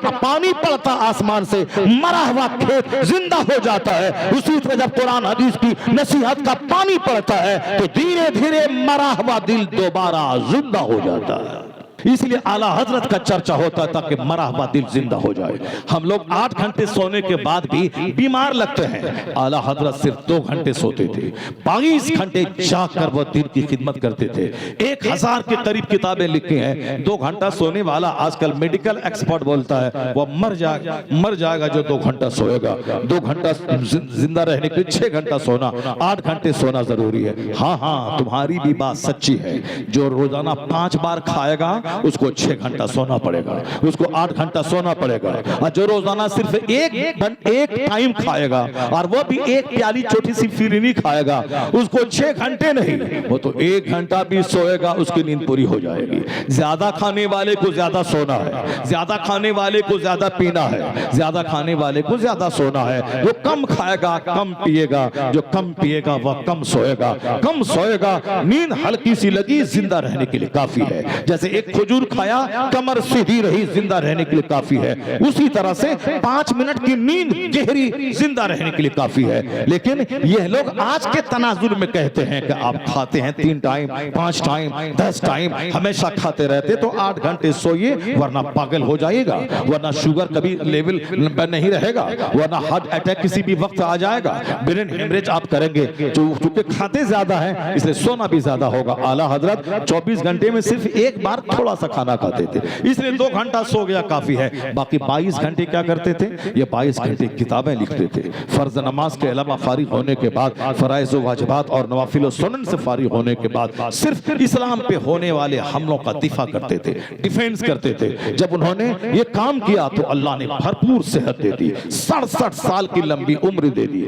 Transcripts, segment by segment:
तरह पानी पड़ता आसमान से, मरा हुआ खेत जिंदा हो जाता है, उसी तरह जब कुरान हदीस की नसीहत का पानी पड़ता है तो धीरे धीरे मरा हुआ दिल दोबारा जिंदा हो जाता है। इसलिए आला हजरत का चर्चा होता है ताकि मरा हुआ दिल जिंदा हो जाए। हम लोग 8 घंटे सोने के बाद भी बीमार लगते हैं, आला हजरत सिर्फ 2 घंटे सोते थे, 22 घंटे जागकर वो दिन की खिदमत करते थे। 1000 के करीब किताबें लिखी हैं। 2 घंटा सोने वाला आजकल मेडिकल एक्सपर्ट बोलता है वो मर जाएगा जो 2 घंटा सोएगा। 2 घंटा जिंदा रहने के लिए 6 घंटा सोना, 8 घंटे सोना जरूरी है। हाँ, तुम्हारी भी बात सच्ची है। जो रोजाना 5 बार खाएगा उसको 6 घंटा सोना पड़ेगा, उसको 8 घंटा सोना पड़ेगा। और जो रोजाना सिर्फ एक टाइम खाएगा और वो भी एक प्याली छोटी सी फिरनी खाएगा, उसको 6 घंटे नहीं, वो तो 1 घंटा भी सोएगा उसकी नींद पूरी हो जाएगी। ज्यादा खाने वाले को ज्यादा सोना है, ज्यादा खाने वाले को ज्यादा पीना है, ज्यादा खाने वाले को ज्यादा सोना है। जो कम खाएगा कम पिएगा, जो कम पिएगा वह कम सोएगा, कम सोएगा नींद हल्की सी लगी जिंदा रहने के लिए काफी है। जैसे एक खजूर खाया कमर सीधी रही जिंदा रहने के लिए काफी है, उसी तरह से 5 मिनट की नींद गहरी जिंदा रहने के लिए काफी है। लेकिन यह लोग आज के तनाजुर में कहते हैं कि आप खाते हैं 3 टाइम 5 टाइम 10 टाइम हमेशा खाते रहते तो 8 घंटे सोइए वरना पागल हो जाएगा, वरना शुगर कभी लेवल पर नहीं रहेगा, वरना हार्ट अटैक किसी भी वक्त आ जाएगा, ब्रेन हेमरेज आप करेंगे। चूंकि खाते ज्यादा है इसलिए सोना भी ज्यादा होगा। आला हजरत 24 घंटे में सिर्फ एक बार थोड़ा सा खाना खाते थे, इसलिए 2 घंटा सो गया काफी है। बाकी 22 घंटे क्या करते थे? ये 22 घंटे किताबें लिखते थे। फर्ज नमाज के अलावा फारिग होने के बाद, फराइज व वाजिबात और नवाफिल व सुनन से फारिग होने के बाद सिर्फ इस्लाम पे होने वाले हमलों का दिफा करते थे, डिफेंस करते थे। जब उन्होंने ये काम किया तो अल्लाह ने भरपूर सेहत दे दी, 67 साल की लंबी उम्र दे दी,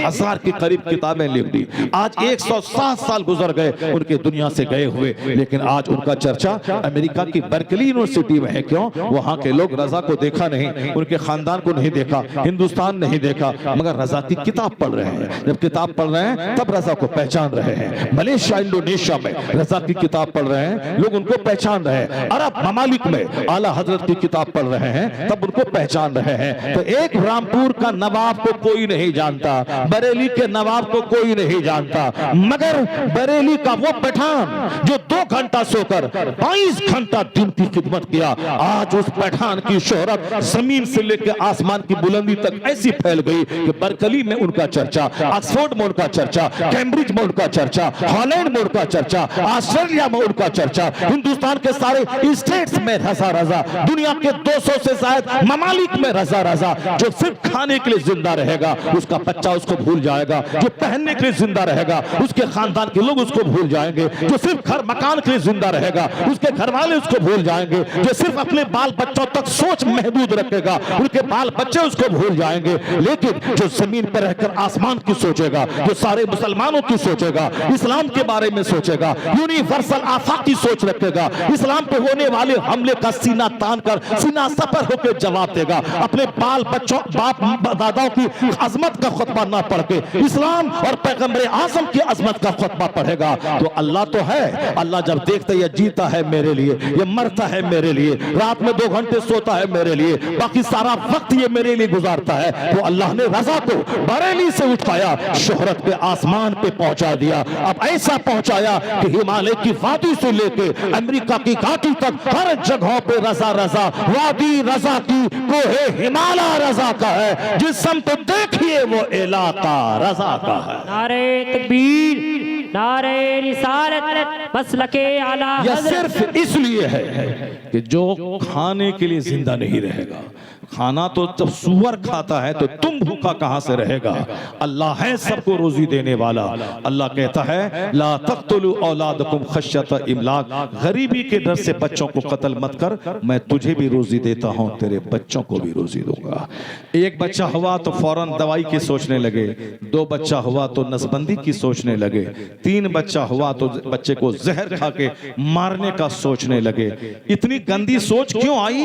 1000 के करीब किताबें लिख दी। आज 107 साल गुजर गए उनके दुनिया से गए हुए, लेकिन आज उनका चर्चा अमेरिका की बर्कली यूनिवर्सिटी में है। क्यों? वहां के लोग रजा को देखा नहीं, उनके खानदान को नहीं देखा, हिंदुस्तान नहीं देखा, मगर रजा की किताब पढ़ रहे हैं। जब किताब पढ़ रहे हैं तब रजा को पहचान रहे हैं। मलेशिया इंडोनेशिया में रजा की किताब पढ़ रहे हैं, लोग उनको पहचान रहे हैं। अरब ममालिक में आला हजरत की किताब पढ़ रहे हैं तब उनको पहचान रहे हैं। तो एक रामपुर का नवाब को कोई नहीं जानता, बरेली के नवाब को कोई नहीं जानता, मगर बरेली का वो पठान जो 2 घंटा सोकर 22 घंटा दिन की खिदमत किया, आज उस पठान की शोहरत जमीन से लेकर आसमान की बुलंदी तक ऐसी फैल गई कि बर्कली में उनका चर्चा, ऑक्सफोर्ड में उनका चर्चा, कैम्ब्रिज में उनका चर्चा, हॉलैंड में उनका चर्चा, ऑस्ट्रेलिया में उनका चर्चा, हिंदुस्तान के सारे स्टेट्स में रजा, दुनिया के 200 से ज्यादा ममालिक में रजा। जो सिर्फ खाने के लिए जिंदा रहेगा उसका बच्चा उसको भूल जाएगा, जो पहनने के लिए जिंदा रहेगा उसके खानदान के लोग उसको भूल जाएंगे, जो सिर्फ घर मकान के लिए जिंदा रहेगा उसके घर वाले उसको भूल जाएंगे, जो सिर्फ अपने बाल बच्चों तक सोच महदूद रखेगा उनके बाल बच्चे उसको भूल जाएंगे। लेकिन जो जमीन पर रहकर आसमान की सोचेगा, जो सारे मुसलमानों की सोचेगा, इस्लाम के बारे में सोचेगा, यूनिवर्सल आफाकी सोच रखेगा, इस्लाम पे होने वाले हमले का सीना तान कर सीना सपर होकर जवाब देगा, अपने बाल बच्चों बाप दादाओं की अजमत का खुतबा ना पढ़ के इस्लाम और पैगंबर आजम की अजमत का खुतबा पढ़ेगा तो अल्लाह तो है। अल्लाह जब देखते ये जीता है मेरे लिए, ये मरता है मेरे लिए, रात में 2 घंटे सोता है मेरे लिए, बाकी सारा वक्त ये मेरे लिए गुजारता है, तो अल्लाह ने रजा को बरेली से उठाया, शोहरत पे आसमान पे पहुंचा दिया। अब ऐसा पहुंचाया कि हिमालय की वादी से लेके अमेरिका की घाटी तक हर जगहों पे रजा, वादी रजा की, कोहे हिमालय रजा का है, जिस समत देखिए वो इलाका रजा का है। नारे तकबीर, नारे रिसालत, मसलके आला यह सिर्फ इसलिए है कि जो खाने के लिए जिंदा नहीं रहेगा। खाना तो जब सुअर खाता है तो तुम भूखा कहां से रहेगा? अल्लाह है सबको रोजी देने वाला। अल्लाह कहता है ला तक़्तुलू औलादकुम खश्यत इमलाक, गरीबी के डर से बच्चों को कत्ल मत कर, मैं तुझे भी रोजी देता हूं, तेरे बच्चों को भी रोजी दूंगा। 1 बच्चा हुआ तो फौरन दवाई की सोचने लगे, 2 बच्चा हुआ तो नसबंदी की सोचने लगे, 3 बच्चा हुआ तो बच्चे को जहर खा के मारने का सोचने लगे। इतनी गंदी सोच क्यों आई?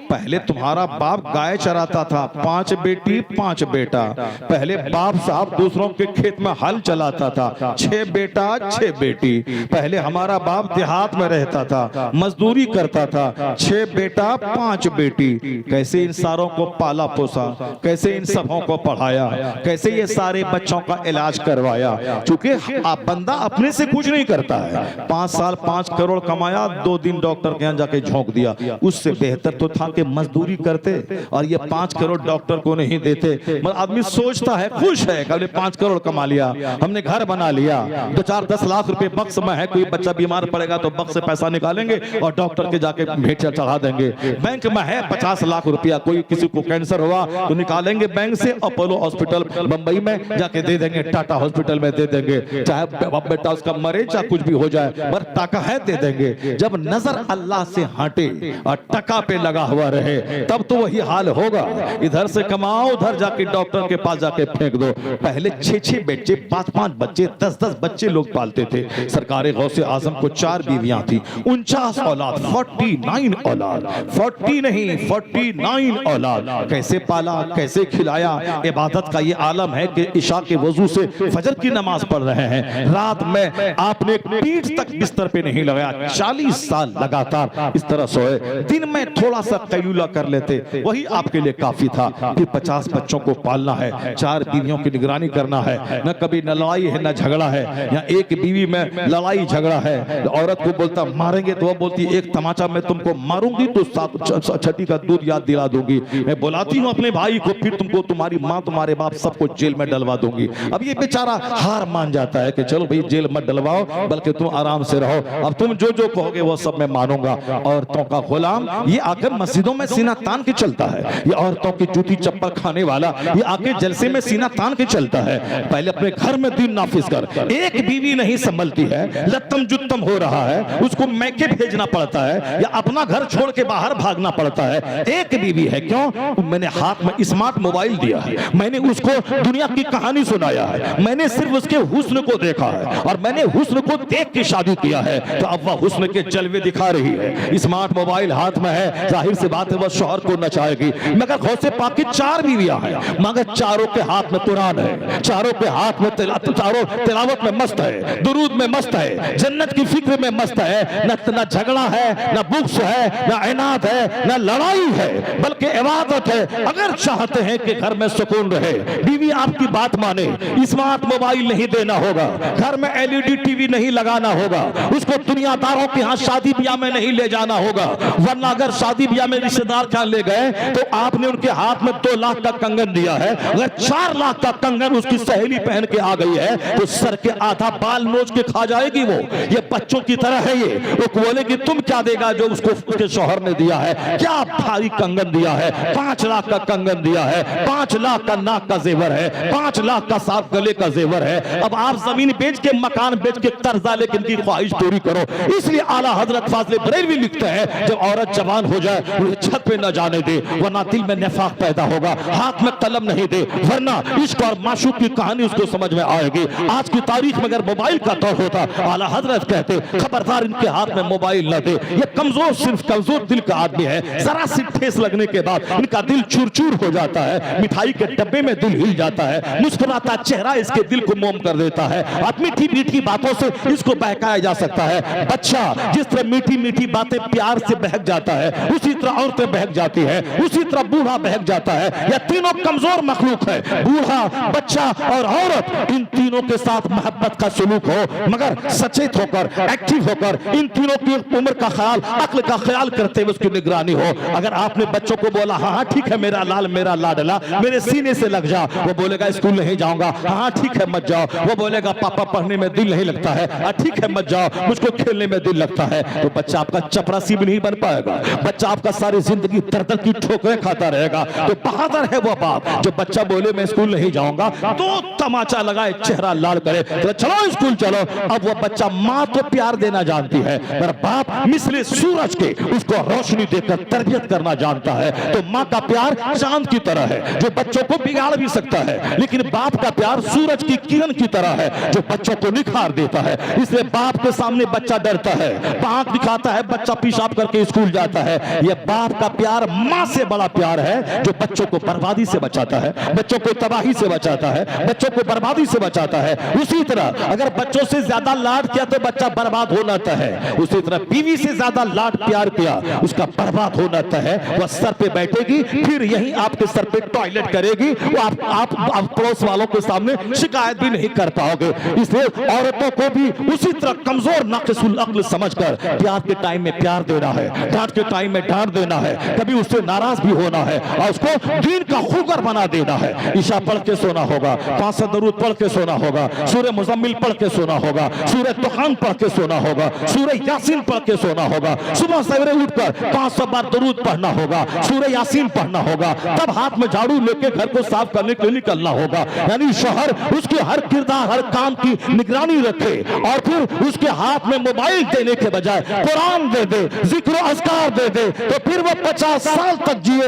पहले तुम्हारा बाप गाय चराता था, 5 बेटी 5 बेटा। पहले बाप साहब दूसरों के खेत में हल चलाता था, 6 बेटा 6 बेटी। पहले हमारा बाप देहात में रहता था, मजदूरी करता था, 6 बेटा 5 बेटी। कैसे इन सारों को पाला पोसा, कैसे इन सबों को पढ़ाया, कैसे ये सारे बच्चों का इलाज करवाया। क्योंकि आप बंदा अपने से कुछ नहीं करता है। 5 साल 5 करोड़ कमाया, 2 दिन डॉक्टर के यहाँ जाके झोंक दिया। उससे बेहतर तो था कि मजदूरी करते, और ये 5 करोड़ डॉक्टर को नहीं देते। मतलब आदमी सोचता है, खुश है, कल 5 करोड़ कमा लिया, हमने घर बना लिया, 2-4-10 लाख रुपए बक्स में है, कोई बच्चा बीमार पड़ेगा तो बक्स से पैसा निकालेंगे और डॉक्टर के जाके भेंट चढ़ा देंगे। बैंक में है 50 लाख रुपया, कोई किसी को कैंसर हुआ तो निकालेंगे बैंक से, अपोलो हॉस्पिटल बंबई में जाके दे देंगे, टाटा हॉस्पिटल में दे देंगे, चाहे बेटा उसका मरे चाहे कुछ भी हो जाए, पर टाका है दे देंगे। जब नजर अल्लाह से हटे और टका पे लगा हुआ रहे तब तो वही हाल होगा। इधर से कमाओ, उधर जाके डॉक्टर के पास जाके फेंक दो। पहले 6-6 बच्चे, 5-5 बच्चे, 10-10 बच्चे लोग पालते थे। सरकार गौसे आजम को 4 बीवियां थी, 49 औलाद, 49 औलाद, 40 नहीं 49 औलाद। कैसे पाला, कैसे खिलाया। इबादत का ये आलम है कि इशा के वजू से फजर की नमाज पढ़ रहे हैं, रात में आपने पीठ तक बिस्तर पे नहीं लगाया, 40 साल लगातार इस तरह सोए। दिन में थोड़ा सा कैलूला कर लेते, वही आपके लिए काफी था। कि 50 बच्चों को पालना है, 4 बीवियों की निगरानी करना है, न कभी न लड़ाई है न झगड़ा है। या एक बीवी में लड़ाई झगड़ा है, औरत को बोलता मारेंगे तो वह बोलती एक तमाचा मैं तुमको मारूंगी तो 6 का दूध याद दिला दूंगी। मैं बुलाती हूँ अपने भाई को, फिर तुमको तुम्हारी माँ तुम्हारे बाप सबको जेल में डलवा दूंगी। अब ये बेचारा हार मान जाता है कि चलो भाई जेल मत डलवाओ, बल्कि तुम आराम से रहो, अब तुम जो जो कहोगे वो सब मैं मानूंगा। औरतों का गुलाम ये आकर मस्जिदों में सीना तान के चलता है, ये औरतों की जूती चप्पल खाने वाला ये आके जलसे में सीना तान के चलता है। पहले अपने घर में दीन नाफिज कर, एक बीवी नहीं संभलती है, लत्तम जुत्तम हो रहा है, उसको मैके भेजना पड़ता है या अपना घर छोड़ के बाहर भागना पड़ता है। एक बीवी है, क्यों? मैंने हाथ में स्मार्ट मोबाइल दिया है, मैंने उसको दुनिया की कहानी सुनाया है, मैंने सिर्फ उसके हुस्न को देखा है और मैंने हुस्न को देख के शादी किया है, तो अब वह हुस्न के जलवे दिखा रही है। स्मार्ट मोबाइल हाथ में है, जाहिर सी बात है वह शौहर को नचाएगी। मगर गौसे पाक की 4 बीवियां हैं, मगर चारों के हाथ में कुरान है, चारों के हाथ में चारों तिलावत में मस्त है, दुरूद में मस्त है, जन्नत की फिक्र में मस्त है। न झगड़ा है, न बुक्स है, न इनाद है, न लड़ाई है, बल्कि इबादत है। अगर चाहते हैं कि घर में सुकून रहे, बीवी आपकी बात माने, स्मार्ट मोबाइल नहीं देना होगा, घर में LED टीवी नहीं लगाना होगा, उसको दुनियादारों के यहाँ शादी ब्याह में नहीं ले जाना होगा। वरना अगर शादी ब्याह में रिश्तेदार क्या ले गए तो आपने उनके हाथ में 2 लाख का कंगन दिया है, अगर 4 लाख का कंगन उसकी सहेली पहन के आ गई है तो सर के आधा बाल नोच के खा जाएगी वो। ये बच्चों की तरह है, ये वो बोलेगी तुम क्या देगा जो उसको उसके शौहर ने दिया है, क्या भारी कंगन दिया है, 5 लाख का कंगन दिया है, 5 लाख का नाक का जेवर है, 5 लाख का साफ गले का जेवर है। अब आप जमीन बेच के मकान बेच के कर्जा लेके इनकी ख्वाहिश पूरी करो। इसलिए आला हजरत फाज़िल बरेलवी लिखते हैं जब औरत जवान हो जाए उन्हें छत पे न जाने दे, वरना दिल में निफाक पैदा होगा, हाथ में कलम नहीं दे, वरना इश्क और माशूक की कहानी उसको समझ में आएगी। आज की तारीख में अगर मोबाइल का दौर होता, आला हजरत कहते खबरदार इनके हाथ में मोबाइल न दे, ये कमजोर सिर्फ कमजोर दिल का आदमी है, जरा सी ठेस लगने के बाद इनका दिल चूर चूर हो जाता है, मिठाई के डब्बे में दिल हिल जाता है, मुस्कुराता चेहरा इसके दिल को मोम कर देता है। अब मीठी मीठी बातों से इसको बहकाया जा सकता है। बच्चा जिस तरह मीठी मीठी बातें प्यार से बहक जाता है, उसी तरह औरतें बहक जाती है, उसी तरह बूढ़ा बहक जाता है। यह तीनों कमजोर मखलूक है, बूढ़ा, बच्चा और औरत। इन तीनों के साथ मोहब्बत का सुलूक हो, मगर सचेत होकर, एक्टिव होकर, इन तीनों की उम्र का ख्याल, अक्ल का ख्याल करते हुए उसकी निगरानी हो। अगर आपने बच्चों को बोला हाँ हाँ ठीक है मेरा लाल मेरा लाडला, मेरे सीने से लग जा, वो बोलेगा स्कूल नहीं जाऊंगा, हाँ ठीक है मत जाओ। वो बोलेगा पापा पढ़ने में दिल नहीं लगता है, ठीक है मत जाओ, मुझको खेलने में दिल लगता है। तो बच्चा आपका चपरासी भी नहीं बन पाएगा, बच्चा आपका सारी जिंदगी दर दर की ठोकरें खाता रहेगा। तो बहादुर है वो बाप जो बच्चा बोले मैं स्कूल नहीं जाऊंगा तो तमाचा लगाए, चेहरा लाल करे, तो चलो स्कूल चलो। अब वो बच्चा माँ तो प्यार देना जानती है, पर बाप मिसले सूरज के उसको रोशनी देकर तरबियत करना जानता है। तो माँ का प्यार चांद की तरह है जो बच्चों को बिगाड़ भी सकता है, लेकिन बाप का प्यार सूरज की किरण की तरह है जो बच्चों बच्चों को निखार देता है। इसलिए बाप के सामने बच्चा डरता है, आंख दिखाता है, बच्चा पेशाब करके स्कूल जाता है। यह बाप का प्यार मां से बड़ा प्यार है, जो बच्चों को बर्बादी से बचाता है, बच्चों को तबाही से बचाता है, बच्चों को बर्बादी से बचाता है। उसी तरह अगर बच्चों से ज्यादा लाड किया तो बच्चा बर्बाद हो जाता है। उसी तरह बीवी से ज्यादा लाड प्यार किया उसका बर्बाद हो जाता है। वह सर पे बैठेगी, फिर यही आपके सर पे टॉयलेट करेगी, वो आप पड़ोस वालों के सामने शिकायत भी नहीं कर पाओगे। इसलिए औरतों को भी उसी तरह कमजोर नाक़िसुल अक्ल समझकर प्यार के टाइम में प्यार देना है, डांट के टाइम में डांट देना है, कभी उससे नाराज भी होना है और उसको दीन का खुगर बना देना है। ईशा पढ़ के सोना होगा, 500 दरूद पढ़ के सोना होगा, सूरह मुज़म्मिल पढ़ के सोना होगा, सूरह तुखान पढ़ के सोना होगा, सूरह यासीन पढ़ के सोना होगा, सुबह सवेरे उठकर 500 बार दरूद पढ़ना होगा, सूरह यासीन पढ़ना होगा, तब हाथ में झाड़ू लेके घर को साफ करने के लिए निकलना होगा। यानी शौहर उसके हर किरदार हर काम की निगरानी रखे और फिर उसके हाथ में मोबाइल देने के बजाय कुरान दे दे, जिक्र अस्कार दे दे, तो फिर वो 50 साल तक जिए,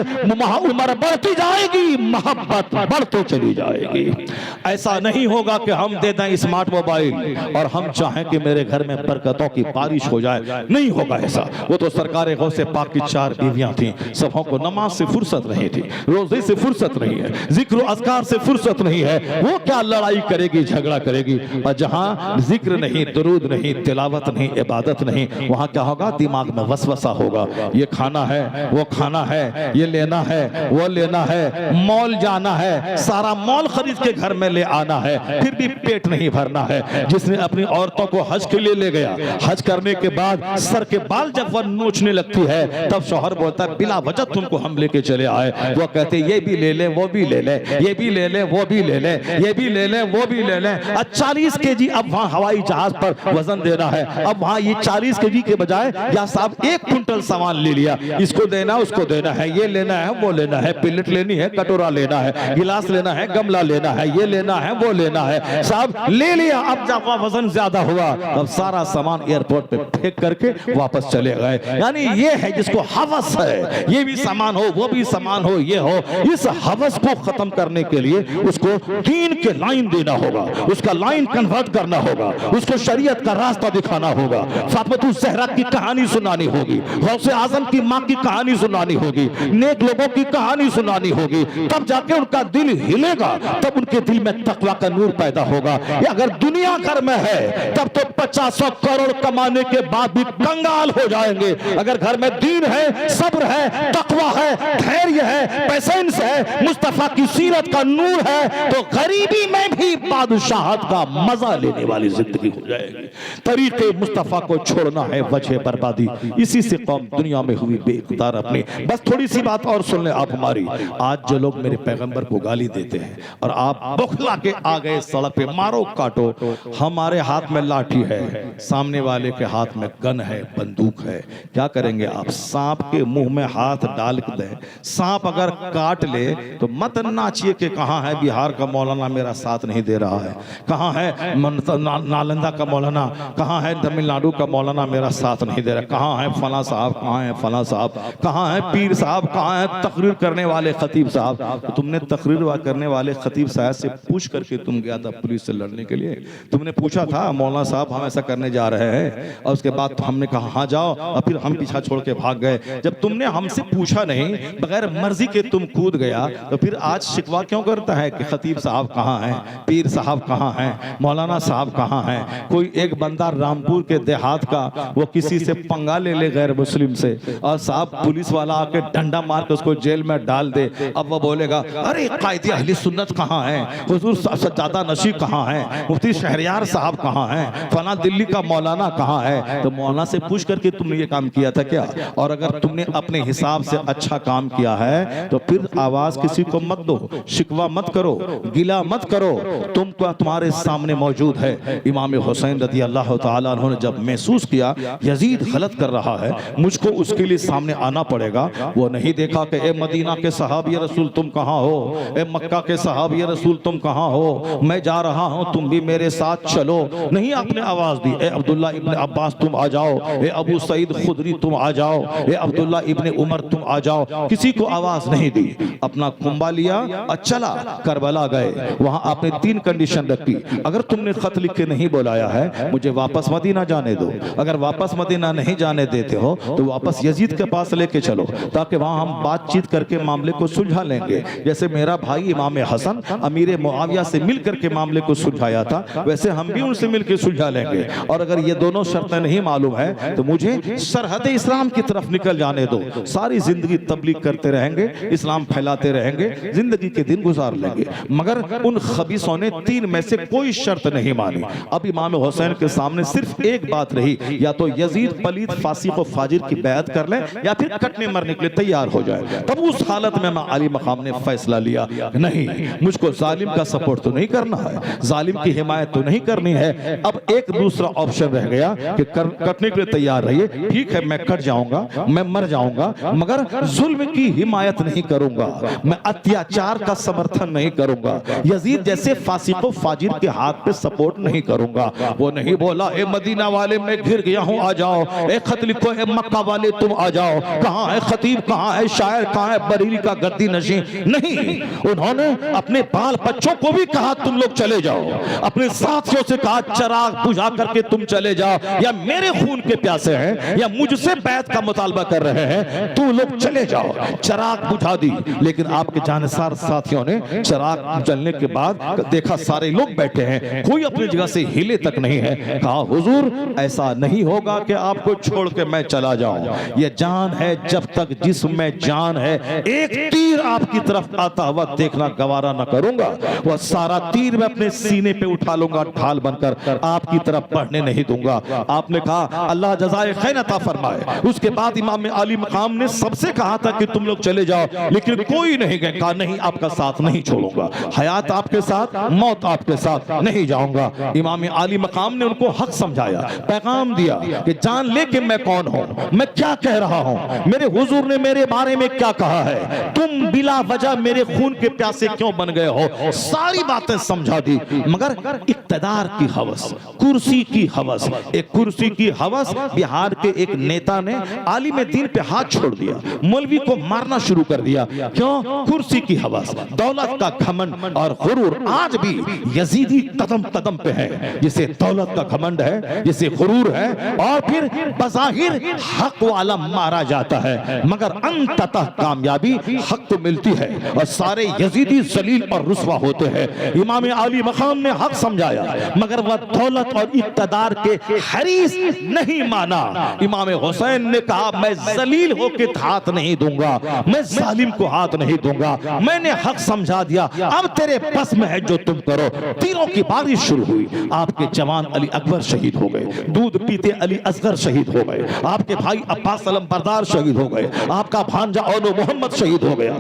उम्र बढ़ती जाएगी, मोहब्बत बढ़ती चली जाएगी। ऐसा नहीं होगा कि हम दे दें स्मार्ट मोबाइल और हम चाहें कि मेरे घर में बरकतों की बारिश हो जाए, नहीं होगा ऐसा। वो तो सरकार गौसे पाक की 4 बीवियां थी, सबों को नमाज से फुर्सत नहीं थी, रोजे से फुर्सत नहीं है, जिक्र अस्कार से फुर्सत नहीं है, वो क्या लड़ाई करेगी, झगड़ा करेगी। और जहां जिक्र नहीं, दुरूद नहीं, तिलावत नहीं, इबादत नहीं, वहां क्या होगा, दिमाग में वसवसा होगा, ये खाना है, वो खाना है, ये लेना है, वो लेना है, मॉल जाना है, सारा मॉल खरीद के घर में ले आना है, फिर भी पेट नहीं भरना है। जिसने अपनी औरतों को हज के लिए ले गया, हज करने के बाद सर के बाल जब वह नोचने लगती है, तब शौहर बोलता है बिला वजह तुमको हम लेके चले आए। वो कहते ये भी ले ले, वो भी ले ले, ये भी ले ले, वो भी ले ले, ये भी ले ले, वो भी ले ले। 40 kg अब वहां हवाई जहाज पर वजन देना है, अब वहां ये 40 kg के बजाय या साहब 1 कुंटल सामान ले लिया, इसको देना उसको देना है, ये लेना है वो लेना है, प्लेट लेनी है, कटोरा लेना है, गिलास लेना है, गमला लेना है, ये लेना है वो लेना है, साहब ले लिया। अब जब वजन ज्यादा हुआ अब सारा सामान एयरपोर्ट पे फेंक करके वापस चले गए। यानी ये है जिसको हवस है, ये भी सामान हो, वो भी सामान हो, ये हो। इस हवस को खत्म करने के लिए उसको दीन के लाइन देना होगा, उसका लाइन कन्वर्ट करना होगा, उसको शरीयत का रास्ता दिखाना होगा, फातिमा ज़हरा की कहानी सुनानी होगी, गौसे आजम की माँ की कहानी सुनानी होगी, नेक लोगों की कहानी सुनानी होगी, तब जाके उनका दिल हिलेगा, तब उनके दिल में तकवा का नूर पैदा होगा। अगर दुनिया घर में है तब तो 50 करोड़ कमाने के बाद भी कंगाल हो जाएंगे। अगर घर में दीन है, सब्र है, तकवा है, धैर्य है, पेशेंस है, मुस्तफा की सीरत का नूर है, तो गरीबी में भी बादशाहत का मजा लेने वाली जिंदगी हो जाएगी। तरीके मुस्तफा को छोड़ना है वजह बर्बादी, इसी से कौम दुनिया में हुई बेइख्तियार अपनी। बस थोड़ी सी बात और सुन ले आप हमारी। आज जो लोग मेरे पैगंबर को गाली देते हैं और आप बौखला के आ गए सड़क पे, मारो काटो, हमारे हाथ में लाठी है, सामने वाले के हाथ में गन है, बंदूक है, क्या करेंगे आप? सांप के मुंह में हाथ डाल दे, सांप अगर काट ले तो मत नाचिए कि कहां है बिहार का मौलाना मेरा साथ नहीं दे रहा है, कहां है नालंदा का मौलाना, कहां है तमिलनाडु का मौलाना मेरा साथ नहीं दे रहा, कहां है फला साहब, कहां है फला साहब, कहां है पीर साहब, कहां है तकरीर करने वाले खतीब साहब। तो तुमने तकरीर करने वाले खतीब साहब से पूछ करके तुम गया था पुलिस से लड़ने के लिए? तुमने पूछा था मौलाना साहब हम ऐसा करने जा रहे हैं, और उसके बाद तो हमने कहा हाँ जाओ, और फिर हम पीछा छोड़ के भाग गए। जब तुमने हमसे पूछा नहीं, बगैर मर्जी के तुम कूद गया, तो फिर आज शिकवा क्यों करता है कि खतीब साहब कहाँ हैं, पीर साहब कहाँ हैं, मौलाना साहब कहाँ हैं? कोई एक बंदा रामपुर के देहात का वो किसी से पंगा ले ले गैर मुस्लिम से, और साहब पुलिस वाला आके डंडा मार के उसको जेल में डाल दे, अब वो बोलेगा अरे कायदे अहले सुन्नत कहाँ हैं, हुजूर सज्जादा नशी कहाँ हैं, मुफ्ती शहरियार साहब कहाँ हैं, फला दिल्ली का मौलाना कहाँ है? तो मौलाना से पूछ करके तुमने ये काम किया था क्या? और अगर तुमने अपने हिसाब से अच्छा काम किया है तो फिर आवाज किसी को मत दो, शिकवा मत करो, गिला मत करो। तुम्हारे सामने मौजूद है इमाम हुसैन रज़ी अल्लाह ताला अन्हु ने जब महसूस किया यजीद गलत कर रहा है, मुझको उसके लिए सामने आना पड़ेगा। वो नहीं देखा कि ए मदीना के सहाबी रसूल तुम कहाँ हो, ए मक्का के सहाबी रसूल तुम कहाँ हो, मैं जा रहा हूँ तुम भी मेरे साथ चलो। नहीं, आपने आवाज दी ए अब्दुल्ला इब्न अब्बास तुम आ जाओ, ए अबू सईद खुदरी तुम आ जाओ, ए अब्दुल्ला इब्न उमर तुम आ जाओ। किसी को आवाज नहीं दी, अपना कुंबा लिया और चला करबला गए। वहां आपने 3 कंडीशन रखी, अगर तुमने खत लिख के नहीं बुलाया है, मुझे वापस मदीना जाने दो। अगर वापस मदीना नहीं जाने देते हो तो वापस यजीद के पास लेके चलो, ताकि वहां हम बातचीत करके मामले को सुलझा लेंगे। जैसे मेरा भाई इमाम हसन अमीर मुआविया से मिल करके मामले को सुलझाया था, वैसे हम भी उनसे मिलकर सुलझा लेंगे। और अगर ये दोनों शर्तें नहीं मालूम है तो मुझे सरहद इस्लाम की तरफ निकल जाने दो। सारी जिंदगी तबलीग करते रहेंगे, इस्लाम फैलाते रहेंगे, जिंदगी के दिन गुजार लेंगे। मगर उन खबीसों ने 3 में से कोई शर्त नहीं मानी। अब इमाम हुसैन के सामने सिर्फ एक बात रही, या तो यजीद पलीद फासिक व फाजिर की बैत कर ले या फिर कटने मरने के लिए तैयार हो जाए। तब उस हालत में अली मकाम ने फैसला लिया, नहीं, मुझको जालिम का सपोर्ट तो नहीं करना है, जालिम की हिमायत तो नहीं करनी है। अब एक दूसरा ऑप्शन रह गया कि कटने के लिए तैयार रहिए, ठीक है, मैं कट जाऊंगा, मैं मर जाऊंगा, मगर जुल्म की हिमायत नहीं करूंगा, मैं अत्याचार का समर्थन नहीं करूंगा, यजीद जैसे फासिक व फाजिर के हाथ पे सपोर्ट नहीं करूंगा। वो नहीं बोला, ए मदीना वाले मैं घिर गया हूं, आ जाओ, ए खत लिखो, ए मक्का वाले तुम आ जाओ, कहां है खतीब, कहां है शायर, कहां है बरेली का गर्दी नशी। नहीं, उन्होंने अपने बाल बच्चों को भी कहा तुम लोग चले जाओ, अपने साथियों से कहा चराग बुझा करके तुम चले जाओ, या मेरे खून के प्यासे हैं या मुझसे बैत का मुतालबा कर रहे हैं, तुम लोग चले जाओ। चराग बुझा दी, लेकिन आपके जानसार साथियों ने चराग जलने के बाद देखा सारे लोग बैठे हैं, कोई अपनी जगह से हिले तक नहीं है। कहा हुजूर ऐसा नहीं होगा कि आपको छोड़ के मैं चला जाऊं, ये जान है जब तक जिस्म में जान है, एक तीर आपकी तरफ आता हुआ देखना गवारा न करूंगा, वह सारा तीर मैं अपने सीने पे उठा लूंगा ढाल बनकर, आपकी तरफ बढ़ने नहीं दूंगा। आपने कहा अल्लाह जज़ाए खैर अता फरमाए। उसके बाद इमाम अली मकाम ने सबसे कहा था कि तुम लोग चले जाओ, लेकिन कोई नहीं गए। कहा नहीं, आपका साथ नहीं छोड़ूंगा, हयात आपके साथ, मौत आपके साथ, नहीं जाऊंगा। इमाम अली मकाम ने उनको हक समझाया, पैगाम दिया कि जान ले कि मैं कौन हूं, मैं क्या कह रहा हूं, मेरे हुजूर ने मेरे बारे में क्या कहा है, तुम बिला वजह मेरे खून के प्यासे क्यों बन गए हो, सारी बातें समझा दी। मगर इक्तदार की हवस, कुर्सी की हवस, एक कुर्सी की हवस, बिहार के एक नेता ने आलिम दीन पे हाथ छोड़ दिया, मौलवी को मारना शुरू कर दिया। क्यों? कुर्सी की हवस, दौलत का घमंड और गुरूर आज भी यजीदी कदम कदम पे है, जिसे दौलत का घमंड है, जिसे गुरूर है, और फिर बज़ाहिर हक वाला मारा जाता है, मगर अंततः कामयाबी हक को मिलती है और सारे यजीदी जलील और रुस्वा होते हैं। इमाम अली मकाम ने हक समझाया, मगर वह दौलत और इक़्तिदार के हरीस नहीं माना। इमाम हुसैन ने कहा मैं जलील होके हाथ नहीं दूंगा, मैं जालिम को हाथ नहीं दूंगा, मैंने हक समझा दिया, अब तेरे बस में है जो तुम करो। तीरों की बारिश शुरू हुई, आपके जवान अली अकबर शहीद हो गए, दूध पीते अली असगर शहीद हो गए, आपके भाई अब्बास अलम बरदार शहीद हो गए, आपका भांजा औलो मोहम्मद शहीद हो गया,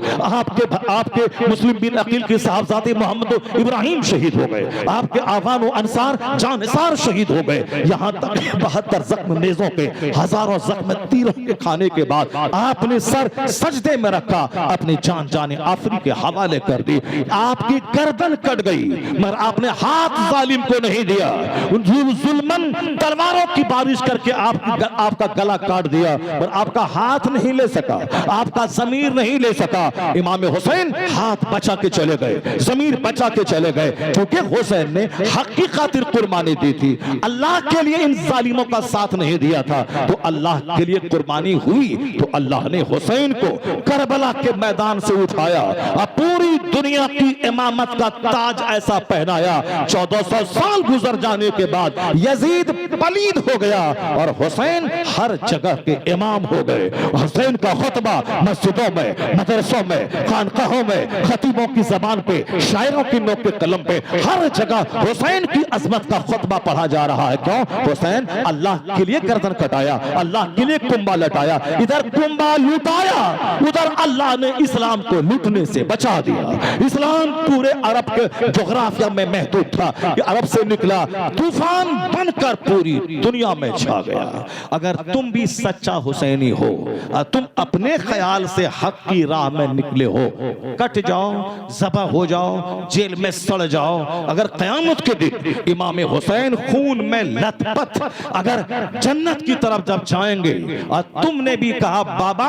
आपके मुस्लिम बिन अकील के साहबजादे मोहम्मद इब्राहिम शहीद हो गए, आपके आवान अंसार जानसार शहीद हो गए। यहाँ तक 72 जख्म नेजों के, हजारों जख्म तीरों के खाने के बाद आपने सर सजदे में रखा, अपनी जान जाने आफरी के हवाले कर दी, आपकी गर्दन कट गई, मगर आपने हाथ जालिम को नहीं दिया। जुल्मन तलवारों की बारिश करके आपका गला काट दिया, और आपका हाथ नहीं ले सका, आपका जमीर नहीं ले सका। इमाम हुसैन हाथ बचा के चले गए, जमीर बचा के चले गए, क्योंकि हुसैन ने हक की खातिर कुर्बानी दी थी, अल्लाह के लिए इन जालिमों का साथ नहीं दिया था। तो अल्लाह के लिए कुर्बानी हुई तो अल्लाह ने हुसैन को करबला के मैदान से उठाया और पूरी दुनिया की इमामत का ताज ऐसा पहनाया। 1400 साल गुजर जाने के बाद यजीद पलीद हो गया और हुसैन हर जगह के इमाम हो गए। हुसैन का खुतबा मस्जिदों में, मदरसों में, खानकाहों में, खतीबों की जबान पे, शायरों की नोक पे कलम पे, हर जगह हुसैन की अजमत का खुतबा पढ़ा जा रहा है। क्यों? हुसैन अल्लाह के लिए गर्दन कटाया, अल्लाह के लिए कुंबा लटाया, इधर कुंबा लुटाया, उधर अल्लाह ने इस्लाम को लूटने से बचा दिया। इस्लाम पूरे अरब के जोग्राफिया में महदूद था कि अरब से निकला, तूफान बनकर पूरी दुनिया में छा गया। अगर तुम भी सच्चा हुसैनी हो, तुम अपने ख्याल से हक की राह में निकले हो, कट जाओ, ज़बा हो जाओ, जेल में सड़ जाओ, अगर क़यामत के दिन इमाम हुसैन खून में लथपथ अगर जन्नत की तरफ जब जाएंगे और तुमने भी कहा बाबा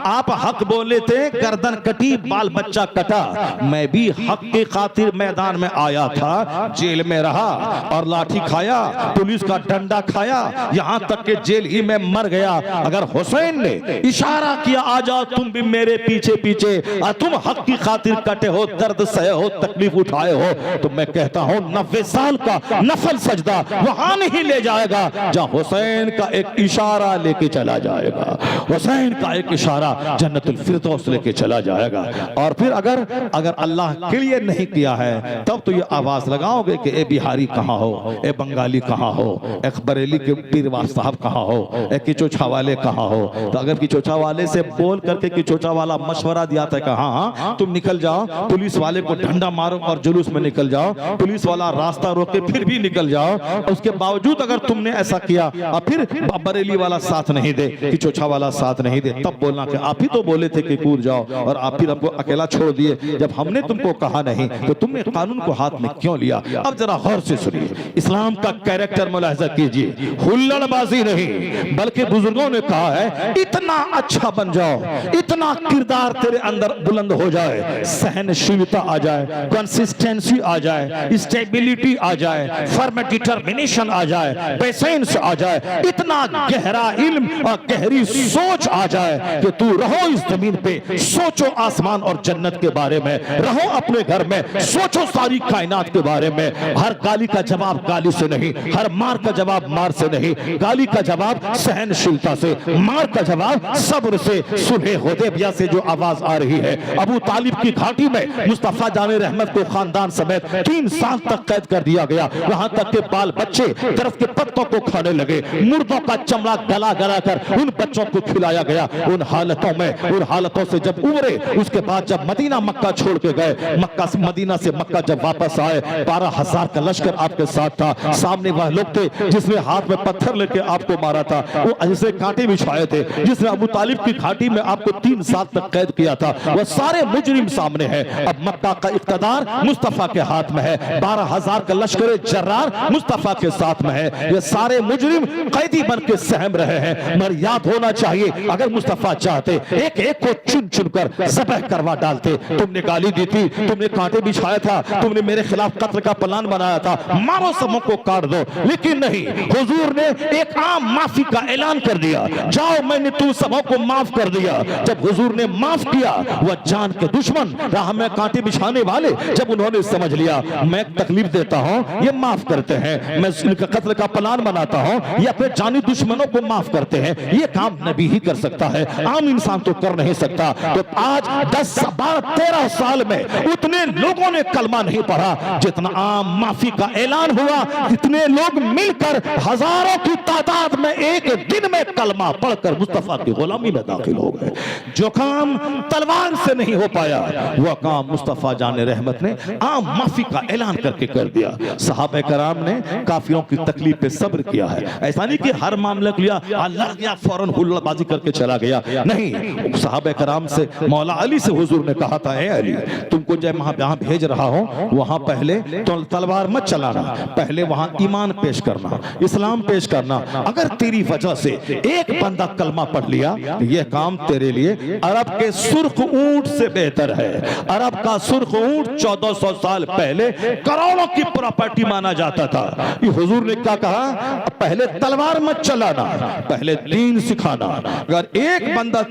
आप हक बोले थे, गर्दन कटी, बाल बच्चा कटा, मैं भी हक के खातिर मैदान में आया था, जेल में रहा और लाठी खाया, पुलिस का डंडा खाया, यहाँ तक के जेल ही में मर गया। अगर हुसैन ने इशारा किया आ जाओ तुम भी मेरे पीछे पीछे, और तुम हक की खातिर कटे हो, दर्द सहे हो, तकलीफ उठाए हो, तो मैं कहता हूं 90 साल का नफल सजदा वहां नहीं ले जाएगा जहां हुसैन का एक इशारा लेके चला जाएगा। हुसैन का एक इशारा जन्नतुल फिरदौस लेके चला जाएगा। और फिर अगर अल्लाह क्लियर नहीं किया है तब तो ये आवाज लगाओगे कि ए बिहारी कहाँ हो, ए बंगाली कहाँ हो, ए बरेली के पीरवार साहब कहाँ हो, ए किचोछा वाले कहाँ हो। तो अगर किचोछा वाले से बोल करके किचोछा वाला मशवरा दिया था कि हाँ तुम निकल जाओ, पुलिस वाले को डंडा मारो और जुलूस में निकल जाओ, पुलिस वाला रास्ता रोके फिर भी निकल जाओ, उसके बावजूद अगर तुमने ऐसा किया और फिर बरेली वाला साथ नहीं दे, किचोछा वाला साथ नहीं दे, तब बोलना कि आप ही तो बोले थे कि कूद जाओ और आप फिर हमको अकेला छोड़ दिए जब हमने तुमको कहा नहीं, तो तुमने कानून को हाथ में क्यों लिया। अब जरा गौर से सुनिए, इस्लाम का कैरेक्टर मुलाहिजा कीजिए, हुल्लड़बाजी नहीं बल्कि बुजुर्गों ने कहा है इतना अच्छा बन जाओ, इतना किरदार तेरे अंदर बुलंद हो जाए, सहनशीलता आ जाए, कंसिस्टेंसी आ जाए, स्टेबिलिटी आ जाए, फर्म डिटर्मिनेशन आ जाए, पेशेंस आ जाए, इतना गहरा इल्म और गहरी सोच आ जाए कि तू रहो इस जमीन पे, सोचो आसमान और जन्नत के बारे में, रहो अपने घर में, सोचो सारी कायनात के बारे में। हर गाली का जवाब गाली से नहीं, हर मार का जवाब मार से नहीं, गाली का जवाब सहनशीलता से, मार का जवाब सब्र से। सुलह हुदैबिया से जो आवाज आ रही है, अबू तालिब की घाटी में मुस्तफा जाने रहमत को खानदान समेत 3 साल तक कैद कर दिया गया, वहां तक के बाल बच्चे दरख्त के पत्तों को खाने लगे, मुर्दों का चमड़ा गला गला कर उन बच्चों को खिलाया गया। उन हालतों से जब उबरे, उसके बाद जब मदीना मक्का छोड़ के गए, मक्का से मदीना से मक्का जब वापस आए, 12,000 का लश्कर आपके साथ था, सामने वह लोग थे जिसने हाथ में पत्थर लेके आपको मारा था, वो जिसने कांटे बिछाए थे, जिसने अबू तालिब की घाटी में आपको 3 साल तक कैद किया था, वह सारे मुजरिम सामने हैं। अब मक्का का इख्तिदार मुस्तफा के हाथ में है, 12,000 का लश्कर जर्रार मुस्तफा के साथ में है, ये सारे मुजरिम कैदी बन के सहम रहे हैं। मगर याद होना चाहिए, अगर मुस्तफा चाहते एक एक को चुन चुन कर ज़बह करवा डालते। तुमने गाली दी थी, तुमने कांटे बिछाया था, तुमने मेरे खिलाफ कत्ल का प्लान बनाया था, मारो सबों को काट दो, लेकिन नहीं, हुजूर ने एक आम माफी का ऐलान कर दिया, जाओ मैंने तुम सबों को माफ कर दिया। जब हुजूर ने माफ किया, वह जान के दुश्मन राह में कांटे बिछाने वाले जब उन्होंने समझ लिया मैं तकलीफ देता हूं, ये माफ करते हैं, मैं इनका कत्ल का प्लान बनाता हूं, ये अपने जानी दुश्मनों को माफ करते हैं, ये काम नबी ही कर सकता है, आम इंसान तो कर नहीं सकता। तो आज 10, 12, 13 साल में उतने लोगों ने कलमा नहीं पढ़ा जितना आम माफी का ऐलान हुआ, इतने लोग मिलकर हजारों की तादाद में एक दिन में कलमा पढ़कर मुस्तफा की गुलामी में दाखिल हो गए। जो काम तलवार से नहीं हो पाया, वह काम मुस्तफा जाने रहमत ने आम माफी का ऐलान करके कर दिया। सहाबा कराम ने काफिरों की तकलीफ पे सब्र किया है, ऐसा नहीं कि हर मामले को लिया अल्लाह गया फौरन हुल्लड़बाजी करके चला गया, नहीं। सहाबा कराम से मौला अली से हुजूर ने कहा था, अली तुमको जब वहां भेज रहा हूं, वहां पहले तो तलवार मत चलाना, पहले वहां ईमान पेश करना, इस्लाम पेश करना। अगर तेरी वजह से एक बंदा कलमा पढ़ लिया, यह काम तेरे लिए अरब के सुर्ख ऊंट से बेहतर है। अरब का सुर्ख ऊंट 1400 साल पहले करोड़ों की प्रॉपर्टी माना जाता था। ये हुजूर ने क्या कहा, पहले तलवार मत चलाना, पहले दीन सिखाना। अगर एक बंदा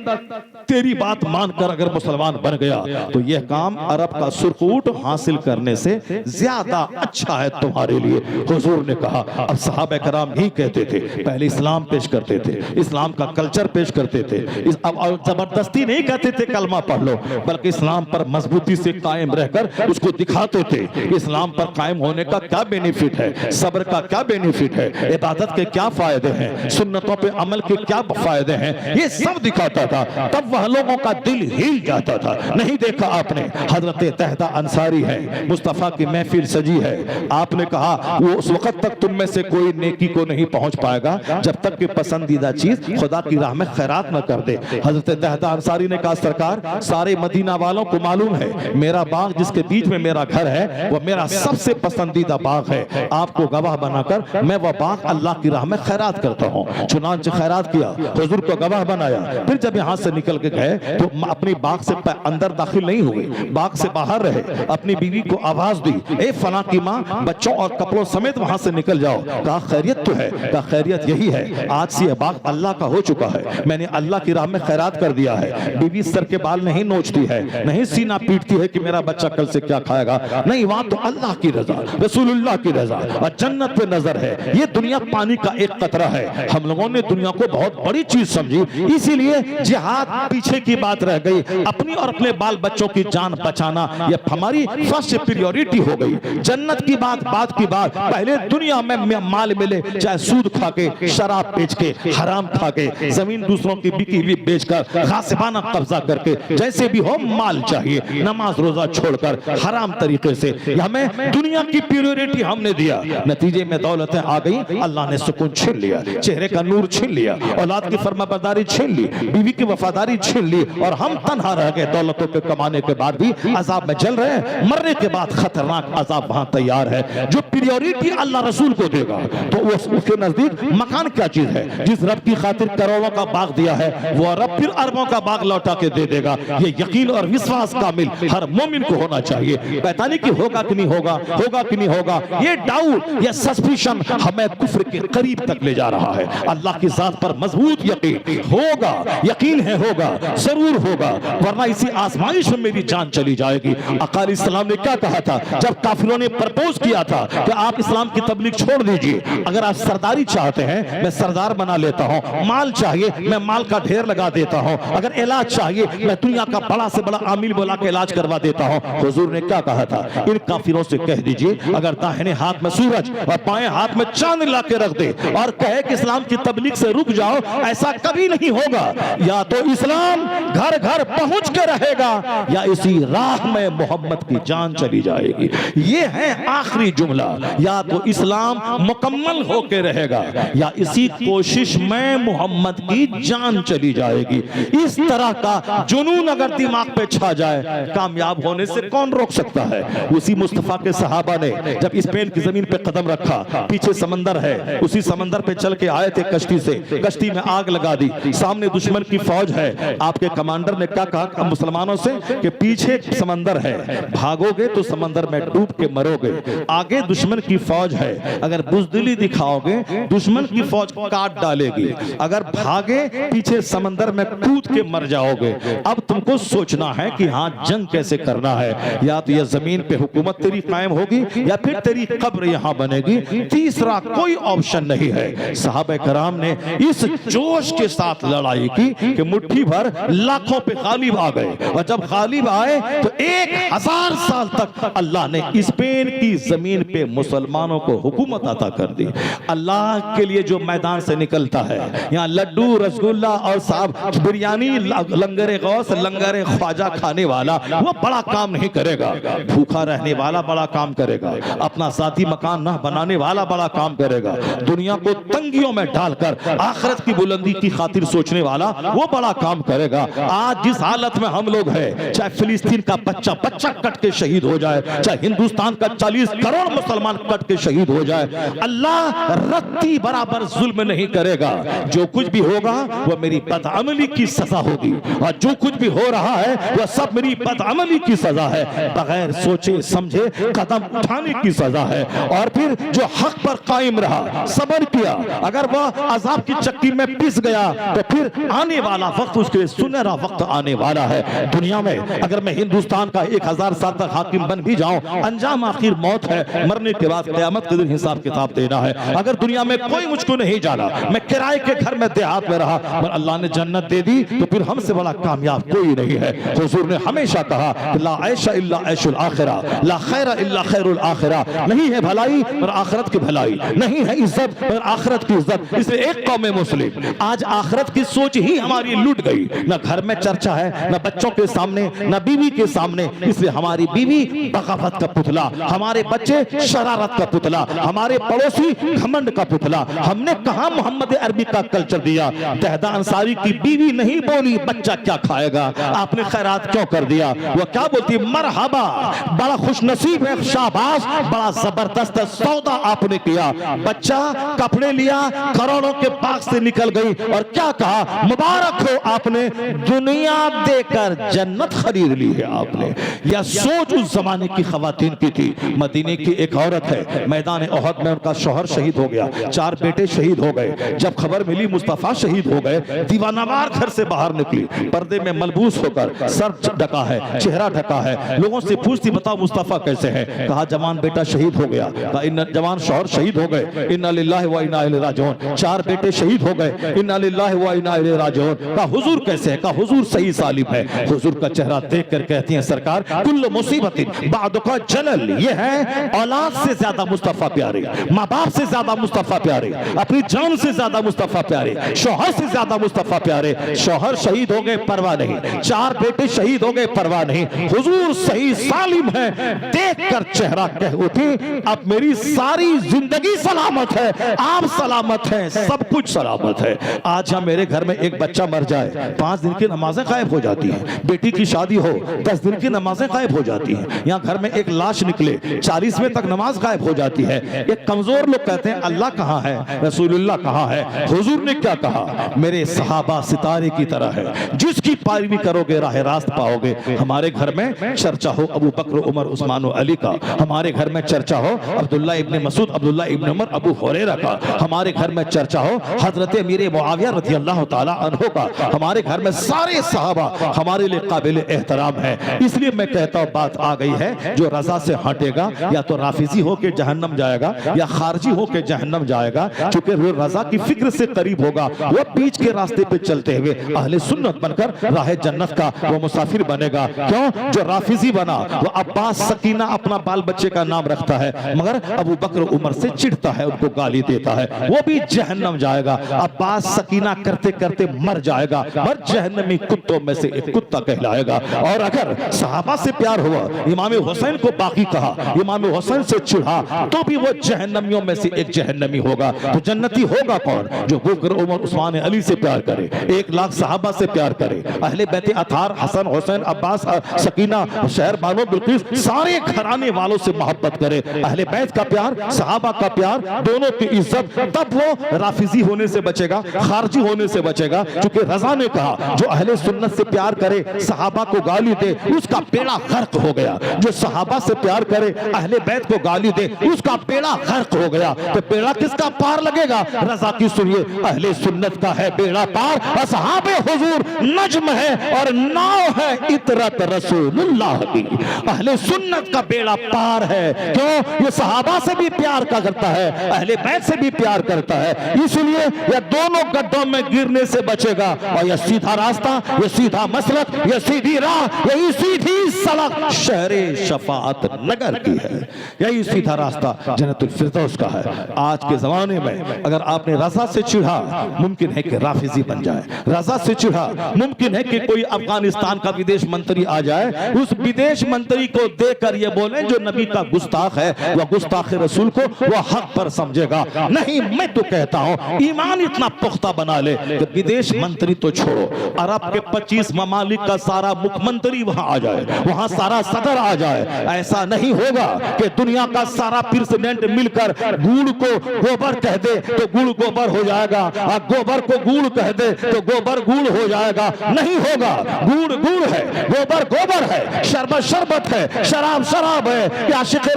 तेरी बात मानकर अगर मुसलमान बन गया, तो यह काम अरब का सुर्ख ऊंट हासिल करने से ज्यादा अच्छा है तुम्हारे लिए। हुजूर ने कहा। अब सहाबा कराम ही कहते थे, पहले इस्लाम पेश करते थे, इस्लाम का कल्चर पेश करते थे, अब जबरदस्ती नहीं कहते थे कलमा पढ़ लो, बल्कि इस्लाम पर मजबूती से कायम रहकर उसको दिखाते थे। इस्लाम पर कायम होने का क्या बेनिफिट है, सब्र का क्या बेनिफिट है, इबादत के क्या फायदे हैं, सुन्नतों पे अमल के क्या फायदे हैं, ये सब दिखाता था। तब वह लोगों का दिल हिल जाता था। नहीं देखा आपने, हजरत तहदा अंसारी है, मुस्तफा की महफिल सजी है, आपने कहा वो उस वक्त तक तुम में से कोई नेकी को नहीं पहुंच पाएगा जब तक कि पसंदीदा चीज खुदा की राह में खैरात न कर दे। हजरत तहदा अंसारी ने कहा, सरकार सारे मदीना वालों को मालूम है मेरा बाग जिसके बीच में मेरा घर है वह मेरा सबसे पसंदीदा बाग है, आपको गवाह बनाकर मैं वह बाग अल्लाह की राह में खैरात करता हूँ। चुनांचे खैरात किया, हुजूर को गवाह बनाया। फिर जब यहाँ से निकल के गए तो अपनी बाग से अंदर दाखिल नहीं हुए, हुई, बाग से बाहर रहे, अपनी बीवी को आवाज दी, ए फला की माँ, बच्चों और कपड़ों समेत वहां से निकल जाओ। कहा खैरियत तो है? कहा खैरियत यही है, आज से यह बाग अल्लाह का हो चुका है, मैंने अल्लाह की राह में खैरात कर दिया है। बीवी सर के बाल नहीं नोचती है, नहीं सीना पीटती है कि मेरा बच्चा कल से क्या खाएगा, नहीं, वहां तो अल्लाह की रजा, रसूलुल्लाह की रजा और जन्नत पे नजर है। ये दुनिया पानी का एक कतरा है। हम लोगों ने दुनिया को बहुत बड़ी चीज समझी, इसीलिए जिहाद पीछे की बात रह गई। अपनी और अपने बाल बच्चों की जान बचाना ये हमारी फर्स्ट प्रायोरिटी हो गई। जन्नत की बात की बात, पहले दुनिया में माल मिले, चाहे सूद खा के, शराब बेच के, हराम खा के, जमीन दूसरों की बिकी हुई बेचकर, गासिबाना कब्जा करके, जैसे भी हो माल चाहिए, नमाज रोजा छोड़कर हराम तरीके से हमें दुनिया की प्रायोरिटी हमने दिया। नतीजे में दौलतें आ गई, अल्लाह ने सुकून छीन लिया, चेहरे का नूर छीन लिया, औलाद की फरमाबरदारी छीन ली, बीवी की वफादारी छीन ली, और हम तन्हा रह गए। दौलतों के कमाने के बाद भी अजाब में जल रहे हैं, मरने के बाद खतरनाक अजाब वहां तैयार है। जो प्रायोरिटी अल्लाह रसूल को देगा तो वो उसके नजदीक मकान क्या चीज है? जिस रब की खातिर करोड़ों का बाग दिया है, वो रब फिर अरबों का बाग लौटा के दे देगा। ये यकीन और विश्वास कामिल हर मोमिन को होना चाहिए। पता नहीं कि होगा कि नहीं होगा, होगा कि नहीं होगा, ये डाउट या सस्पिशन हमें कुफ्र के करीब तक ले जा रहा है। अल्लाह की जात पर मजबूत यकीन होगा, यकीन है होगा, जरूर होगा, वरना इसी आजमाइश में मेरी जान चली जाएगी। आका अलैहिस्सलाम ने क्या कहा था जब काफिरों ने प्रपोज किया था कि आप इस्लाम की तबलीग छोड़ दीजिए, अगर आप सरदारी चाहते हैं मैं सरदार बना लेता हूं, माल चाहिए मैं माल का ढेर लगा देता हूं, अगर इलाज चाहिए मैं दुनिया का बड़ा से बड़ा आमिल बुला के इलाज करवा देता हूं। हुजूर ने क्या कहा था? इन काफिरों से कह दीजिए अगर दाहिने हाथ में सूरज और बाएं हाथ में चांद ला के रख दे और कहे कि इस्लाम की तबलीग से रुक जाओ, ऐसा कभी नहीं होगा। या तो इस्लाम घर घर पहुंच के रहेगा या इसी राह में मोहम्मद की जान चली जाएगी। ये है आखिरी जुमला, या तो इस्लाम मुकम्मल होके रहेगा या इसी कोशिश में मोहम्मद की जान चली जाएगी। इस तरह का जुनून अगर दिमाग पे छा जाए, कामयाब होने से कौन रोक सकता है? उसी मुस्तफा के सहाबा ने जब स्पेन की जमीन पे कदम रखा, पीछे समंदर है, उसी समंदर पे चल के आए थे कश्ती से, कश्ती में आग लगा दी, सामने दुश्मन की फौज है। आपके कमांडर ने क्या कहा मुसलमानों से कि पीछे समंदर है, भागोगे तो समंदर में डूब के मरोगे, आगे दुश्मन की फौज है, अगर बुजदिली दिखाओगे दुश्मन की फौज काट डालेगी, अगर भागे पीछे समंदर में कूद के मर जाओगे। अब तुमको सोचना है कि हाँ जंग कैसे करना है, या तो यह जमीन पे हुकूमत तेरी कायम होगी या फिर तेरी कब्र यहां बनेगी, तीसरा कोई ऑप्शन नहीं है। सहाबा कराम ने इस जोश के साथ लड़ाई की कि मुट्ठी भर लाखों पे गालिब आ गए, और जब गालिब आए तो 1000 साल तक अल्लाह ने स्पेन की जमीन पे मुसलमानों को हुकूमत अता कर दी। अल्लाह के लिए जो मैदान से निकलता है, यहाँ लड्डू रसगुल्ला और साहब बिरयानी लंगरे गौस लंगरे ख्वाजा खाने वाला वो बड़ा काम नहीं करेगा, भूखा रहने वाला बड़ा काम करेगा, अपना साथी मकान ना बनाने वाला बड़ा काम करेगा, दुनिया को तंगियों में डालकर आखिरत की बुलंदी की खातिर सोचने वाला वो बड़ा काम करेगा। आज जिस हालत में हम लोग हैं, चाहे फिलिस्तीन का बच्चा कट के शहीद हो जाए, चाहे हिंदुस्तान का 40 करोड़ मुसलमान कट के शहीद हो जाए, अल्लाह रत्ती बराबर जुल्म नहीं करेगा। जो कुछ भी होगा वह मेरी बदअमली की सजा होगी, और जो कुछ भी हो रहा है वह सब मेरी बदअमली की सजा है, बगैर सोचे समझे कदम उठाने की सजा है। और फिर जो हक पर कायम रहा, सब्र किया, अगर वह अजाब की चक्की में पिस गया तो फिर आने वाला वक्त उसके लिए सुनहरा वक्त आने वाला है। दुनिया में अगर मैं हिंदुस्तान का 1000 साल तक हाकिम बन भी जाऊं, अंजाम आखिर मौत है, मरने के बाद क़यामत के दिन हिसाब किताब देना है। अगर दुनिया में कोई मुझको नहीं जाना, मैं किराए के घर में देहात में रहा, पर अल्लाह ने जन्नत दे दी, तो फिर हमसे बड़ा कामयाब कोई नहीं है। हुजूर ने हमेशा कहा ला ऐशा इल्ला ऐशुल आखिरा, ला खैरा इल्ला खैरुल आखिरा, नहीं है भलाई पर आखिरत की भलाई, नहीं है इज्जत पर आखिरत की इज्जत। इसलिए एक कौम मुस्लिम आज आखिरत की सोच ही हमारी लूट गई, न घर में चर्चा है, न बच्चों के सामने, न बीवी के सामने। इसलिए हमारी बीवी बगावत का पुतला, हमारे बच्चे शरारत का पुतला, हमारे पड़ोसी घमंड का पुतला। हमने कहा मोहम्मद अरबी का कल्चर दिया। दहदा अंसारी की बीवी नहीं बोली बच्चा क्या खाएगा, आपने खैरात क्यों कर दिया? वो क्या बोलती, मरहबा, बड़ा खुश नसीब है, शाबाश, बड़ा जबरदस्त सौदा आपने किया। बच्चा, कपड़े लिया, करोड़ों के बाग से निकल गई, और क्या कहा, मुबारक हो आपने दुनिया देकर जन्नत खरीद खरीद ली है आपने। यह सोच उस जमाने की खवातीन की थी। मदीने की एक औरत है, मैदान ओहद में उनका शौहर शहीद हो गया, 4 बेटे शहीद हो गए। जब खबर मिली मुस्तफा शहीद हो गए, दीवानावार घर से बाहर निकली, पर्दे में मलबूस होकर, सर ढका है, चेहरा ढका है। लोगों से पूछती बताओ मुस्तफा कैसे है? कहा जवान बेटा शहीद हो गया। कहा इन जवान शौहर शहीद हो गए, इन्ना लिल्लाहि व इन्ना इलैहि राजिऊन। 4 बेटे शहीद हो गए, इन्ना लिल्लाहि व इन्ना इलैहि राजिऊन। कहा हुजूर कैसे है? कहा हुजूर सही सालिम है। हुजूर का चेहरा देख कर कहती हैं सरकार कुल्लु मुसीबतिन बादुका जलल। ये है औलाद से ज्यादा मुस्तफा प्यारे, माँ बाप से ज्यादा मुस्तफा प्यारे, अपनी जान से ज्यादा मुस्तफा प्यारे, शौहर से ज्यादा मुस्तफा प्यारे। शौहर शहीद हो गए परवाह नहीं, 4 बेटे शहीद हो गए परवाह नहीं, हुजूर सही सालिम है। देखकर चेहरा कह उठी अब मेरी सारी जिंदगी सलामत है, आप सलामत हैं, सब कुछ सलामत है। आज यहाँ मेरे घर में एक बच्चा मर जाए, 5 दिन की नमाजें गायब हो जाती हैं। बेटी की शादी हो, 10 दिन की नमाजें गायब हो जाती हैं। यहाँ घर में एक लाश निकले, 40वें तक नमाज गायब हो जाती है। एक कमजोर लोग कहते हैं अल्लाह कहाँ है, रसूलुल्लाह कहाँ है? हुजूर ने क्या कहा? मेरे सहाबा सितारे की तरह है, जिसकी पैरवी करोगे राह रास्त पाओगे। हमारे घर में चर्चा हो अबू बकर, उमर, उस्मान और अली का, हमारे घर में चर्चा हो अब्दुल्ला इब्ने मसूद, अब्दुल्ला इब्ने उमर, अबू हुरैरा का, हमारे घर में चर्चा हो हजरत अमीर मुआविया रज़ी अल्लाह ताला अन्हु का। हमारे घर में सारे सहाबा हमारे लिए काबिल एहतराम है। इसलिए मैं कहता हूँ बात आ गई है, जो रजा से हटेगा या तो राफिजी हो के जहन्नम जाएगा या खारजी हो के जहन्नम जाएगा। चूंकि वो रजा की फिक्र से करीब होगा, वो बीच के रास्ते पे चलते हुए अहले सुन्नत बनकर राह जन्नत का वो मुसाफिर बनेगा। क्यों? जो राफिजी बना वो अब्बास सकीना अपना बाल बच्चे का नाम रखता है, मगर अबू बकर उमर से चिढ़ता है, उनको गाली देता है, वो भी जहन्नम जाएगा। अब्बास सकीना करते करते मर जाएगा, मर जहन्नमी कुत्तों में से एक कुत्ता कहलाएगा। और अगर सहाबा से प्यार हुआ, इमाम हुसैन को बाकी कहा, इमाम हुसैन से चिढ़ा, तो भी वो जहन्नमियों में से एक जहन्नमी होगा। तो जन्नती होगा कौन? जो बकर, उमर, उस्मान, अली से प्यार करे, 1 लाख सहाबा से प्यार करे, अहले बैत अतार, हसन, हुसैन, अब्बास, सकीना, शहर बानो, बिल्किस, सारे घराने वालों से मोहब्बत करे। अहले बैत का प्यार, सहाबा का प्यार, दोनों की इज्जत, तब वो राफिजी होने से बचेगा, खारजी होने से बचेगा। क्योंकि रजा ने कहा जो अहले सुन्नत से प्यार करे, सहाबा को गाली दे, उसका बेड़ा गर्क हो गया। जो सहाबा से प्यार करे, अहले बैत को गाली दे, उसका बेड़ा गर्क हो गया। तो बेड़ा किसका पार लगेगा? रजा की सुनिए, अहले सुन्नत का है बेड़ा पार, असहाबे हुजूर नज्म है और नाव है इतरत रसूलुल्लाह की। अहले सुन्नत का बेड़ा पार है। क्यों? ये सहाबा से भी प्यार का करता है, अहले बैत से भी प्यार करता है, इसलिए यह दोनों गड्ढों में गिरने से बचेगा। और यह सीधा रास्ता, यह सीधा मसलक, यह सीधी राह, यही सीधी सड़क शहरे शफाअत नगर की है। यही सीधा रास्ता जन्नतुल फिरदौस का है। आज के जमाने में अगर आपने रजा से चिढ़ा, मुमकिन है कि राफिजी बन जाए। रजा से चिढ़ा, मुमकिन है कि कोई अफगानिस्तान का विदेश मंत्री आ जाए, उस विदेश मंत्री को देखकर ये बोले जो नबी का गुस्ताख है, वह गुस्ताख रसूल को वह हक पर समझेगा। नहीं, मैं तो कहता हूं ईमान इतना पुख्ता बना ले कि विदेश मंत्री तो छोड़ो, अरब के 25 ममालिक का सारा मुख्यमंत्री वहां आ जाए, वहां सारा सदर आ जाए। ऐसा नहीं होगा कि दुनिया का सारा प्रेसिडेंट मिलकर गुड़ को गोबर कह दे तो गुड़ गोबर हो जाएगा, और गोबर को गुड़ कह दे तो गोबर गुड़ हो जाएगा। नहीं होगा। गुड़ गुड़ है, गोबर गोबर है, शरबत शरबत है, शराब शराब है, आशिक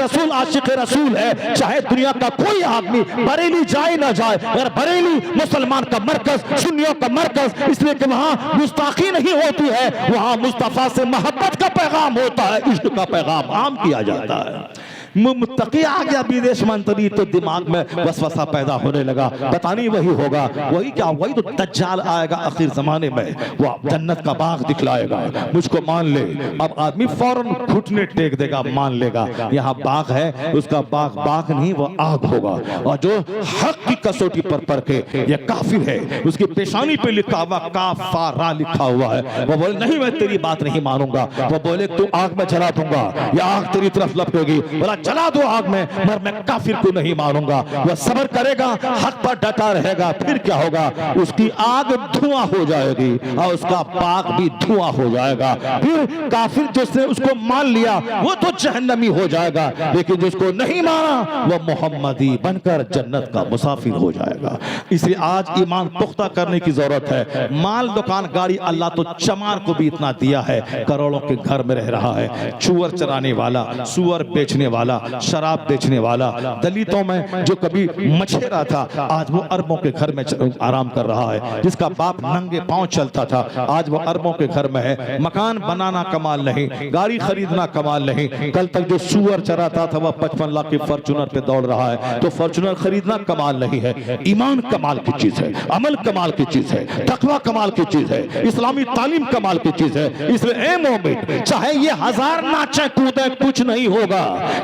रसूल है। चाहे दुनिया का कोई आदमी बरेली जाए ना जाए, अगर बरेली मुसलमान का मरकज, सुन्नियों का मरकज, इसलिए कि वहां गुस्ताखी नहीं होती है, वहां मुस्तफा से मोहब्बत का पैगाम होता है, इश्क का पैगाम आम किया जाता है। मुत्तकी आ गया विदेश मंत्री तो दिमाग में वसवसा पैदा होने लगा, पता नहीं वही होगा, वही क्या, वही तो दज्जाल आएगा आखिर जमाने में, वो जन्नत का बाग दिखलाएगा, मुझको मान ले। अब आदमी फौरन घुटने टेक देगा, मान लेगा यहाँ बाग है, उसका बाग बाग नहीं वो आग होगा। और जो हक की कसौटी पर परखे ये काफिर है, उसकी पेशानी पे लिखा हुआ काफारा लिखा हुआ है, वो बोले नहीं मैं तेरी बात नहीं मानूंगा, वो बोले तू आग में जला दूंगा या आग तेरी तरफ लपटेगी। बोला जला दो आग में, मगर मैं काफिर को नहीं मारूंगा। वह सब्र करेगा, हक पर डटा रहेगा, फिर क्या होगा, उसकी आग धुआं हो जाएगी और उसका पाक भी धुआं हो जाएगा। फिर काफिर जिसने उसको मान लिया वो तो जहन्नमी हो जाएगा, लेकिन जिसको नहीं माना वो मोहम्मदी बनकर जन्नत का मुसाफिर हो जाएगा। इसलिए आज ईमान पुख्ता करने की जरूरत है। माल, दुकान, गाड़ी, अल्लाह तो चमार को भी इतना दिया है, करोड़ों के घर में रह रहा है। चूअर चराने वाला, सुअर बेचने वाला, शराब बेचने वाला, दलितों में जो कभी मछेरा था आज वो अरबों के घर में आराम कर रहा है। जिसका बाप नंगे पांव चलता था आज वो अरबों के घर में है। मकान बनाना कमाल नहीं, गाड़ी खरीदना कमाल नहीं। कल तक जो सुअर चराता था वह 55 लाख की फॉर्च्यूनर पे दौड़ रहा है, तो फॉर्च्यूनर खरीदना कमाल नहीं है। ईमान कमाल की चीज है, अमल कमाल की चीज है, तकवा कमाल की चीज है, इस्लामी तालीम कमाल की चीज है। इसलिए ए मोमिन, चाहे ये 1000 नाचे कूदे कुछ नहीं होगा।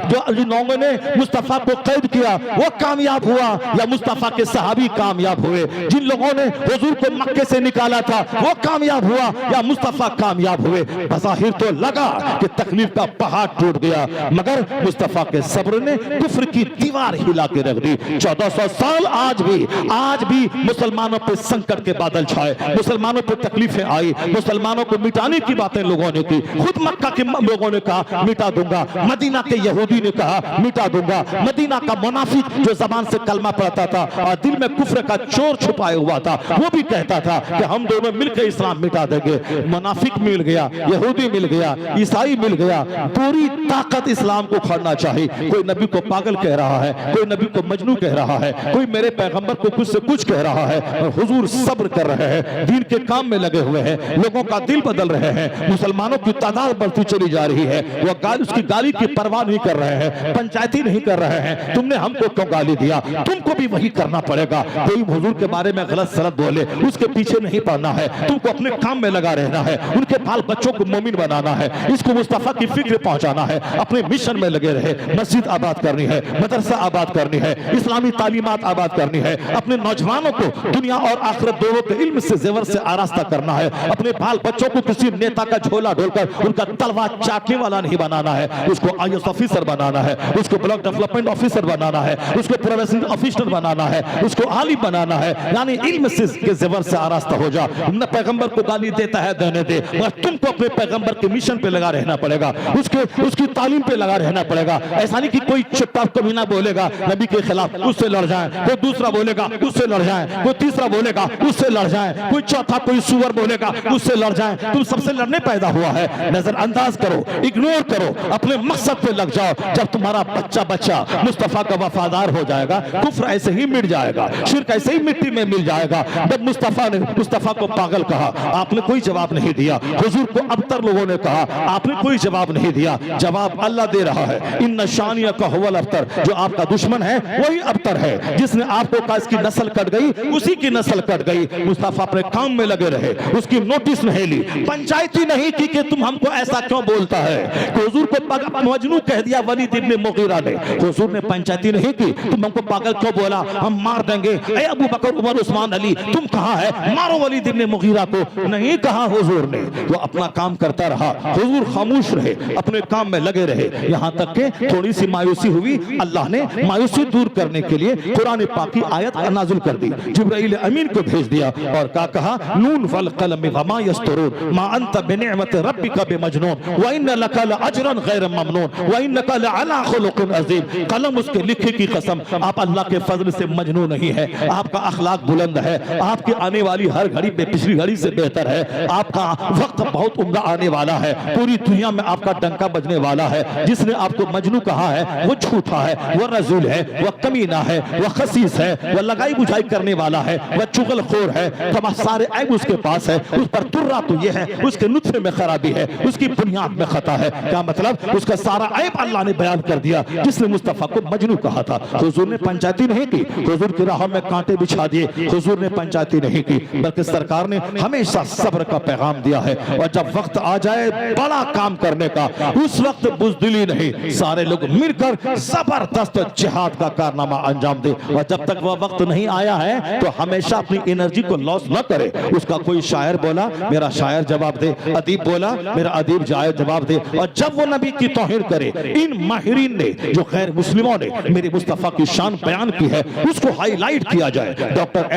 जो लोगों ने मुस्तफा को कैद किया वो कामयाब हुआ या मुस्तफा के सहाबी कामयाब हुए? जिन लोगों ने हुजूर को मक्के से निकाला था वो कामयाब हुआ या मुस्तफा कामयाब हुए? बज़ाहिर तो लगा कि तकलीफ का पहाड़ टूट गया, मगर मुस्तफा के सब्र ने कुफ्र की दीवार हिला के रख दी। 1400 साल आज भी मुसलमानों पे संकट के बादल छाए, मुसलमानों पे तकलीफें आई, मुसलमानों को मिटाने की बातें लोगों ने की। खुद मक्का के लोगों ने कहा मिटा दूंगा, मदीना के यहूदी ने कहा मिटा दूंगा, मदीना का मुनाफिक जो जबान से कलमा पढ़ता था और दिल में कुफ्र का चोर छुपाए हुआ था वो भी कहता था कि हम दोनों मिलकर इस्लाम मिटा देंगे। मुनाफिक मिल गया, यहूदी मिल गया, ईसाई मिल गया, पूरी ताकत इस्लाम को खड़ना चाहिए। कोई नबी को पागल कह रहा है, कोई नबी को मजनू कह रहा है, कोई मेरे पैगंबर को कुछ से कुछ कह रहा है, और हुजूर सब्र कर रहे हैं, दीन के काम में लगे हुए हैं, लोगों का दिल बदल रहे हैं, मुसलमानों की तादाद बढ़ती चली जा रही है। वो उसकी गाली की परवाह नहीं कर रहे हैं, पंचायती नहीं कर रहे हैं। तुमने हमको क्यों गाली दिया, तुमको भी वही करना पड़ेगा। कोई हुजूर के बारे में गलत सलत बोले उसके पीछे नहीं पड़ना है, तुमको अपने काम में लगा रहना है, उनके बाल बच्चों को मोमिन बनाना है, इसको मुस्तफा की फिक्र पहुंचाना है, अपने मिशन में लगे रहे। मस्जिद आबाद करनी है, मदरसा आबाद करनी है, इस्लामी तालीमात आबाद करनी है, अपने नौजवानों को दुनिया और आखिरत दोनों के इल्म से जेवर से आरास्ता करना है, अपने बाल बच्चों को किसी नेता का झोला ढोलकर उनका तलवार चाटने वाला नहीं बनाना है, उसको IAS ऑफिसर बनाना है, उसको ब्लॉक डेवलपमेंट ऑफिसर बनाना है, उसको प्रोफेशनल ऑफिसर बनाना है, उसको आलिम बनाना है। यानी इल्म से के जेवर से आरास्ता हो जा। न पैगंबर को गाली देता है देने दे, मगर तुमको अपने पैगंबर के मिशन पे लगा रहना पड़ेगा, उसकी तालीम पे लगा रहना पड़ेगा। ऐसा नहीं कि कोई चुपचाप कभी ना बोलेगा नबी के खिलाफ उससे लड़ जाए, कोई दूसरा बोलेगा उससे लड़ जाए, कोई तीसरा बोलेगा उससे लड़ जाए, कोई चौथा कोई सुअर बोलेगा उससे लड़ जाए। तुम सबसे लड़ने पैदा हुआ है, नजरअंदाज करो, इग्नोर करो, अपने मकसद पे लग जाओ। जब तुम्हारा बच्चा मुस्तफा का वफादार हो जाएगा, कुफ्र ऐसे ही मिट जाएगा, शिर्क ऐसे ही मिट्टी में मिल जाएगा। जब मुस्तफा ने मुस्तफा को पागल कहा, आपने कोई जवाब नहीं दिया। हुजूर को अबतर लोगों ने कहा, आपने कोई जवाब नहीं दिया। जवाब अल्लाह दे रहा है, इन शानिया का हुवल अबतर, जो आपका दुश्मन है वही अबतर है। जिसने आपको कहा इसकी नस्ल कट गई, उसी की नस्ल कट गई। मुस्तफा अपने काम में लगे रहे, उसकी नोटिस नहीं ली, पंचायती नहीं की कि तुम हमको ऐसा क्यों बोलता है। तो हुजूर को मजनू कह दिया वलीद इब्ने मुगीरा ने, हुजूर ने पंचायती नहीं की, तुम हमको पागल क्यों बोला, हम मार देंगे। ए अबू बकर, उमर, उस्मान, अली, तुम कहां है, मारो वलीद इब्ने मुगीरा को। नहीं कहा हुजूर ने, वो अपना काम करता रहा। हुजूर खामोश रहे, अपने काम में लगे रहे, यहां तक के थोड़ी सी मायूसी हुई, अल्लाह ने मायूसी दूर करने के लिए कुरान पाक की आयत नाज़िल कर दी, जिब्राइल अमीन को भेज दिया और क्या कहा, नून वल कलम वमा यस्तरून मा अंत बिनिअमत रब्बिका बिमजनून व इन्न लका लअजरन गैर ममनून व इन्नका लअला खुलुकिन अज़ीम। कलम उसके लिखे की कसम, आप अल्लाह के फजल से मजनू नहीं है, आपका अखलाक बुलंद है, आपकी आने वाली हर घड़ी पे पिछली घड़ी से बेहतर है, आपका वक्त बहुत उम्दा आने वाला है, पूरी दुनिया में आपका डंका बजने वाला है। जिसने आपको मजनू कहा है वो झूठा है, वो रजूल है, वो कमीना है, वो खसीस है, वो लगाई बुझाई करने वाला है, वह चुगलखोर है, तमाम सारे ऐब उसके पास है, उस पर तुर्रा तो ये है, उसके नुत्फे में खराबी है, उसकी बुनियाद में खता है। क्या मतलब, उसका सारा ऐब अल्लाह ने बयान कर दिया। जिसने मुस्तफा को मजनू कहा था, हुजूर ने पंचायती नहीं की, हुजूर की राहों में कांटे बिछा दिए, हुजूर ने पंचायती नहीं की, बल्कि सरकार ने हमेशा सब्र का पैगाम दिया है। और जब वक्त आ जाए बड़ा काम करने का, उस वक्त बुज़दिली नहीं, सारे लोग मिलकर जबरदस्त जिहाद का कारनामा अंजाम दे। और जब तक वह वक्त नहीं आया है तो हमेशा अपनी एनर्जी को लॉस न करे। उसका कोई शायर बोला, मेरा शायर जवाब दे, अदीब बोला, मेरा अदीब जवाब दे। और जब वो नबी की तौहीन करे, इन माहिरीन ने, जो गैर मुस्लिमों ने मेरे मुस्तफा की शान बयान की है, उसको हाईलाइट किया जाए। डॉक्टर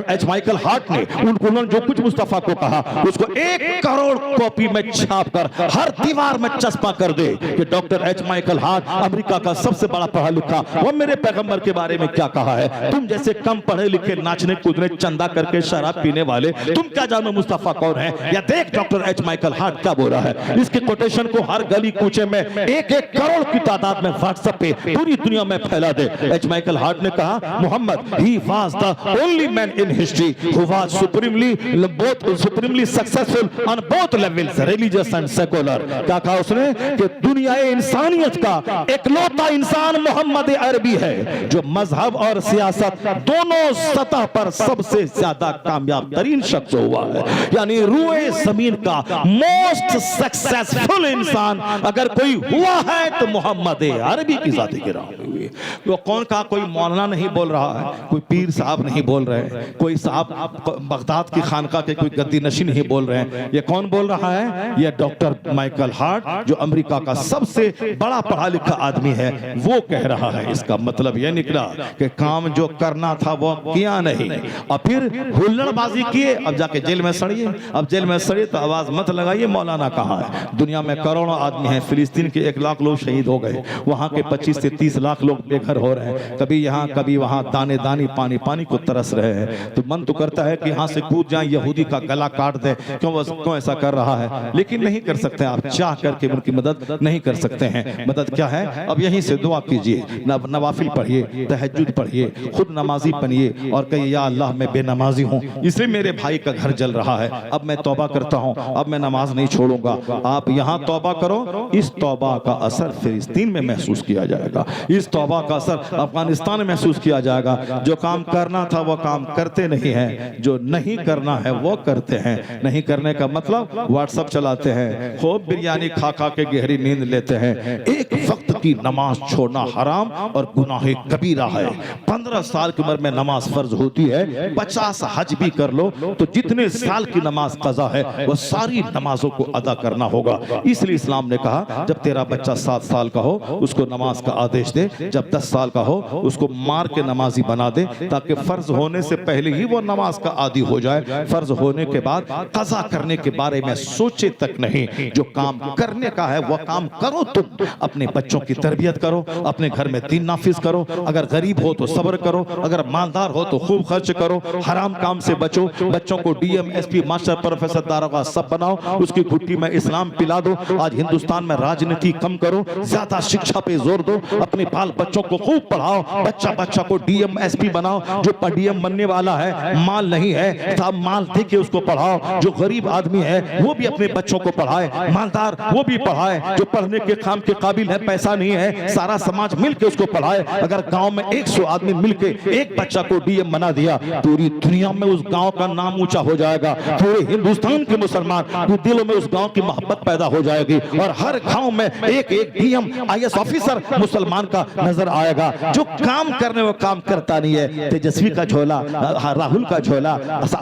एच माइकल हार्ट ने उन्होंने जो कुछ मुस्तफा को कहा उसको 1 करोड़ कॉपी में छाप कर हर दीवार में चस्पा कर दे कि doctor H Michael Hart America का सबसे बड़ा पढ़ा लिखा, वो मेरे पैगंबर के बारे में क्या कहा है। तुम जैसे कम पढ़े लिखे नाचने कूदने चंदा करके शराब पीने वाले, तुम क्या जानो मुस्तफा कौन है। या देख डॉक्टर एच माइकल हार्ट क्या बोल रहा है। इसके कोटेशन को हर गली कूचे में 1-1 करोड़ की तादाद में व्हाट्सएप पे पूरी दुनिया में फैला दे। एच माइकल हार्ट ने कहा Muhammad he was the only man in history who was supremely successful on both levels, religious and secular. क्या कहा उसने कि दुनिया इंसानियत का इकलौता इंसान मोहम्मद अरबी है जो मजहब और सियासत दोनों सतह पर सबसे ज्यादा कामयाब तरीन शख्स हुआ है। यानी रूए जमीन का मोस्ट सक्सेसफुल इंसान अगर कोई हुआ है तो मोहम्मद अरबी की जाति की राह में हुई। तो कौन का, कोई मौलाना नहीं बोल रहा है, कोई पीर साहब नहीं बोल रहे हैं, कोई साहब बगदाद की खानका के कोई गद्दी नशी नहीं बोल रहे हैं। ये कौन बोल रहा है? ये डॉक्टर माइकल हार्ट जो अमेरिका का सबसे बड़ा पढ़ा लिखा आदमी है, वो कह रहा है। इसका मतलब यह निकला कि काम जो करना था वो किया नहीं और फिर हुल्लड़बाजी किए, अब जाके जेल में सड़िए। अब जेल में सड़िए तो आवाज मत लगाइए मौलाना कहाँ है। दुनिया में करोड़ों आदमी हैं, फिलिस्तीन के 1 लाख लोग शहीद हो गए, वहां के 25 से 30 लाख लोग बेघर हो रहे हैं, कभी यहाँ कभी वहां, दाने दाने पानी पानी को तरस रहे हैं। तो मन तो करता है कि यहाँ से कूद जाए, यहूदी का गला काट दे, क्यों ऐसा कर रहा है, लेकिन नहीं कर सकते। आप चाह करके उनकी मदद नहीं कर सकते हैं। मदद क्या है? अब यहीं से दुआ कीजिए, नवाफिल पढ़िए, तहज्जुद पढ़िए, खुद नमाजी बनिए और कहिए या अल्लाह मैं बेनमाजी हूँ, इसलिए मेरे भाई का घर जल रहा है, अब मैं तौबा करता हूँ, अब मैं नमाज नहीं छोड़ूंगा। आप यहाँ तौबा करो, इस तौबा का असर फिलिस्तीन में महसूस किया जाएगा, इस तौबा का असर अफगानिस्तान में महसूस किया जाएगा। जो काम करना था वो काम करते नहीं हैं, जो नहीं करना है वो करते हैं। नहीं करने का मतलब व्हाट्सएप चलाते हैं, खूब बिरयानी खा खा के गहरी नींद लेते हैं। एक वक्त की नमाज छोड़ना हराम और गुनाह कबीरा है। 15 साल की उम्र में नमाज फर्ज होती है, 50 हज भी कर लो तो जितने साल की नमाज कज़ा है वो सारी नमाजों को अदा करना होगा। इसलिए इस्लाम ने कहा जब तेरा बच्चा 7 साल का हो उसको नमाज का आदेश दे, जब 10 साल का हो उसको मार के नमाजी बना दे, ताकि फर्ज होने से पहले ही वो नमाज का आदी हो जाए। फर्ज होने के बाद कज़ा करने के बारे में सोचे तक नहीं। जो काम करने का है वो काम करो। तुम अपने बच्चों की तरबियत करो, अपने घर में दीन नाफिज करो। अगर गरीब हो तो सब्र करो, अगर मालदार हो तो खूब खर्च करो, हराम काम से बचो। बच्चों को डीएम, एसपी, मास्टर, प्रोफेसर, दारोगा सब बनाओ, उसकी घुट्टी में इस्लाम पिला दो। आज हिंदुस्तान में राजनीति कम करो, ज्यादा शिक्षा पे जोर दो, अपने बाल बच्चों को खूब पढ़ाओ। बच्चा को डीएम, एसपी बनाओ। जो डीएम बनने वाला है माल नहीं है, साहब माल दे के उसको पढ़ाओ। जो गरीब आदमी है वो भी अपने बच्चों को पढ़ाए, मालदार वो भी पढ़ाए। जो पढ़ने के काम के काबिल है, पैसा नहीं है, सारा समाज मिलके उसको पढ़ाए। अगर गांव में 100 आदमी मिलके एक बच्चा को डीएम बना दिया, पूरी दुनिया में उस गांव का नाम ऊंचा हो जाएगा। पूरे हिंदुस्तान के मुसलमान के दिलों में उस गांव की मोहब्बत पैदा हो जाएगी और हर गांव में एक डीएम, आईएएस ऑफिसर मुसलमान का नजर आएगा। जो काम करने वो काम करता नहीं है। तेजस्वी का झोला, राहुल का झोला,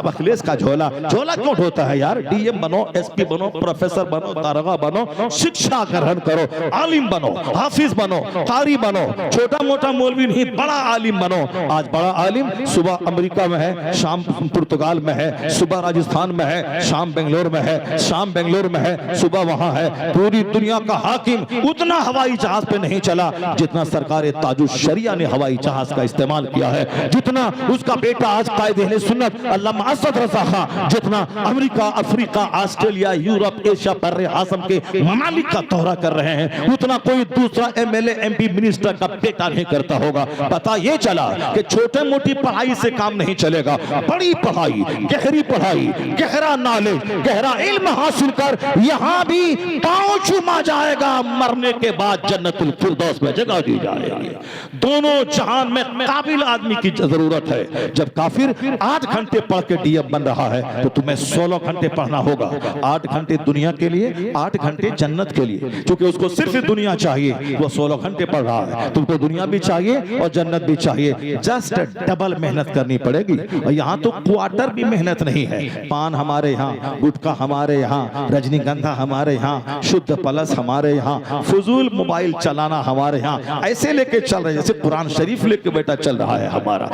अखिलेश का झोला क्यों होता है यार? डीएम बनो, एसपी बनो, प्रोफेसर बनो, दारोगा बनो, शिक्षा ग्रहण करो, आलिम बनो, हाफिज बनो, कारी बनो, छोटा मोटा मौलवी नहीं, बड़ा आलिम बनो। आज बड़ा आलिम सुबह अमेरिका में है, शाम पुर्तगाल में है, सुबह राजस्थान में है, शाम बेंगलोर में है, शाम बेंगलोर में है, सुबह वहां है। पूरी दुनिया का हाकिम उतना हवाई जहाज पे नहीं चला जितना सरकार ताजुल शरिया ने हवाई जहाज का इस्तेमाल किया है, जितना उसका बेटा आज कायदे अहले सुन्नत अल्लामा असद रज़ा खां, जितना America, Africa, Australia, Europe, Asia बर्रे आसम के ममालिक का दौरा कर रहे हैं, उतना कोई दूसरा एमएलए, एमपी, मिनिस्टर का बेटा नहीं करता होगा। पता ये चला कि छोटे मोटी पढ़ाई से काम नहीं चलेगा, बड़ी पढ़ाई, गहरी पढ़ाई, गहरा नॉलेज, गहरा इल्म हासिल कर यहाँ भी पांव चूमा जाएगा, मरने के बाद जन्नतुल फिरदौस में जगह दी जाएगी। दोनों जहान में काबिल आदमी की जरूरत है। जब काफिर 8 घंटे पढ़ के डीएम बन रहा है तो तुम्हें 16 घंटे पढ़ना होगा। 8 घंटे दुनिया के लिए, 8 घंटे जन्नत के लिए, क्योंकि उसको सिर्फ दुनिया चाहिए, चाहिए, वो 16 घंटे पढ़ रहा है। तुमको दुनिया भी चाहिए और जन्नत भी चाहिए, जस्ट डबल मेहनत करनी पड़ेगी। और यहाँ तो क्वार्टर भी मेहनत नहीं है। पान हमारे यहाँ, गुटखा हमारे यहाँ, रजनीगंधा हमारे यहाँ, शुद्ध प्लस हमारे यहाँ, फजूल मोबाइल चलाना हमारे यहाँ, ऐसे लेके चल रहे जैसे कुरान शरीफ लेके बेटा चल रहा है हमारा।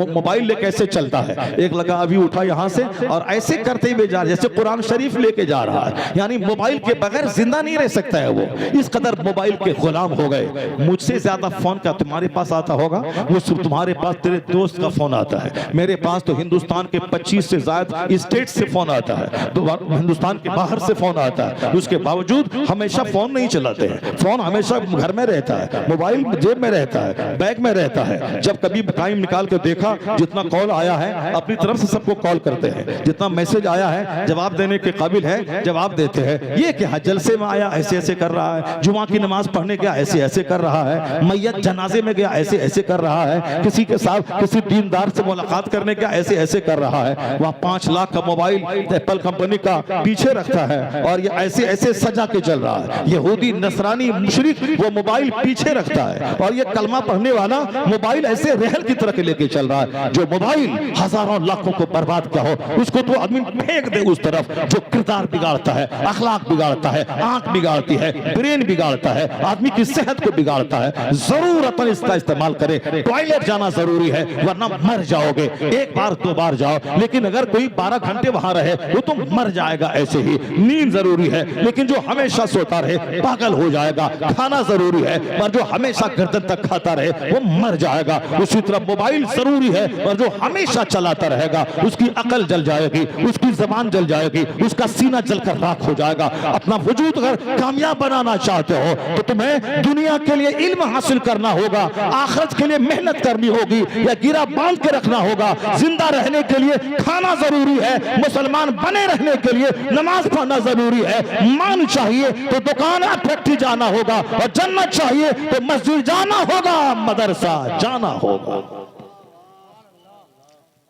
मोबाइल लेके कैसे चलता है, एक लगा अभी उठा यहाँ से और ऐसे करते हुए जा रहे जैसे कुरान शरीफ लेके जा रहा है। यानी मोबाइल के बगैर जिंदा नहीं रह सकता है वो, इस कदर मोबाइल के गुलाम हो गए। मुझसे ज्यादा फोन का तुम्हारे पास आता होगा, वो सिर्फ तुम्हारे पास तेरे दोस्त का फोन आता है। मेरे पास तो हिंदुस्तान के 25 से ज्यादा स्टेट से फोन आता है, तो हिंदुस्तान के बाहर से फोन आता है। उसके बावजूद हमेशा फोन नहीं चलाते हैं, फोन हमेशा घर में रहता है, मोबाइल जेब में रहता है, बैग में रहता है। जब कभी टाइम निकाल के देखा, जितना कॉल आया है अपनी तरफ से सबको कॉल करते हैं, जितना मैसेज आया है जवाब देने के काबिल है जवाब देते हैं। ये क्या जलसे में आया ऐसे ऐसे कर रहा है, जुमा की नमाज पढ़ने गया ऐसे ऐसे कर रहा है, मैयत जनाजे में गया ऐसे ऐसे कर रहा है, किसी के साथ किसी दीनदार से मुलाकात करने गया ऐसे ऐसे कर रहा है। वह 5 लाख का मोबाइल एप्पल कंपनी का पीछे रखता है और ये ऐसे ऐसे सजा के चल रहा है। यहूदी नसरानी मुशरिक वो मोबाइल पीछे रखता है और ये कलमा पढ़ने वाला मोबाइल ऐसे रहल की तरह लेके चल रहा है। जो मोबाइल हजारों लाखों को बर्बाद किया हो, उसको तो आदमी फेंक दे उस तरफ जो किरदार बिगाड़ता है, अखलाक बिगाड़ता है, आंख बिगाड़ती है, ब्रेन बिगाड़ता है, आदमी की सेहत को बिगाड़ता है। जरूरतन इसका इस्तेमाल करें। टॉयलेट जाना जरूरी है वरना मर जाओगे, एक बार 2 बार जाओ, लेकिन अगर कोई 12 घंटे वहां रहे वो तो मर जाएगा ऐसे ही। नींद जरूरी है लेकिन जो हमेशा सोता रहे पागल हो जाएगा। खाना जरूरी है पर जो हमेशा गर्दन तक खाता रहे वो मर जाएगा। उसी तरह मोबाइल जरूरी है और जो हमेशा चलाता रहेगा उसकी अकल जल जाएगी, उसकी जबान जल जाएगी, उसका सीना जलकर राख हो जाएगा। अपना वजूद अगर कामयाब बनाना चाहते हो तो तुम्हें दुनिया के लिए इल्म हासिल करना होगा, आखिरत के लिए मेहनत करनी होगी, या गिरा बांध के रखना होगा। जिंदा रहने के लिए खाना जरूरी है, मुसलमान बने रहने के लिए नमाज पढ़ना जरूरी है। मान चाहिए तो दुकान फैक्ट्री जाना होगा और जन्नत चाहिए तो मस्जिद जाना होगा, मदरसा जाना होगा।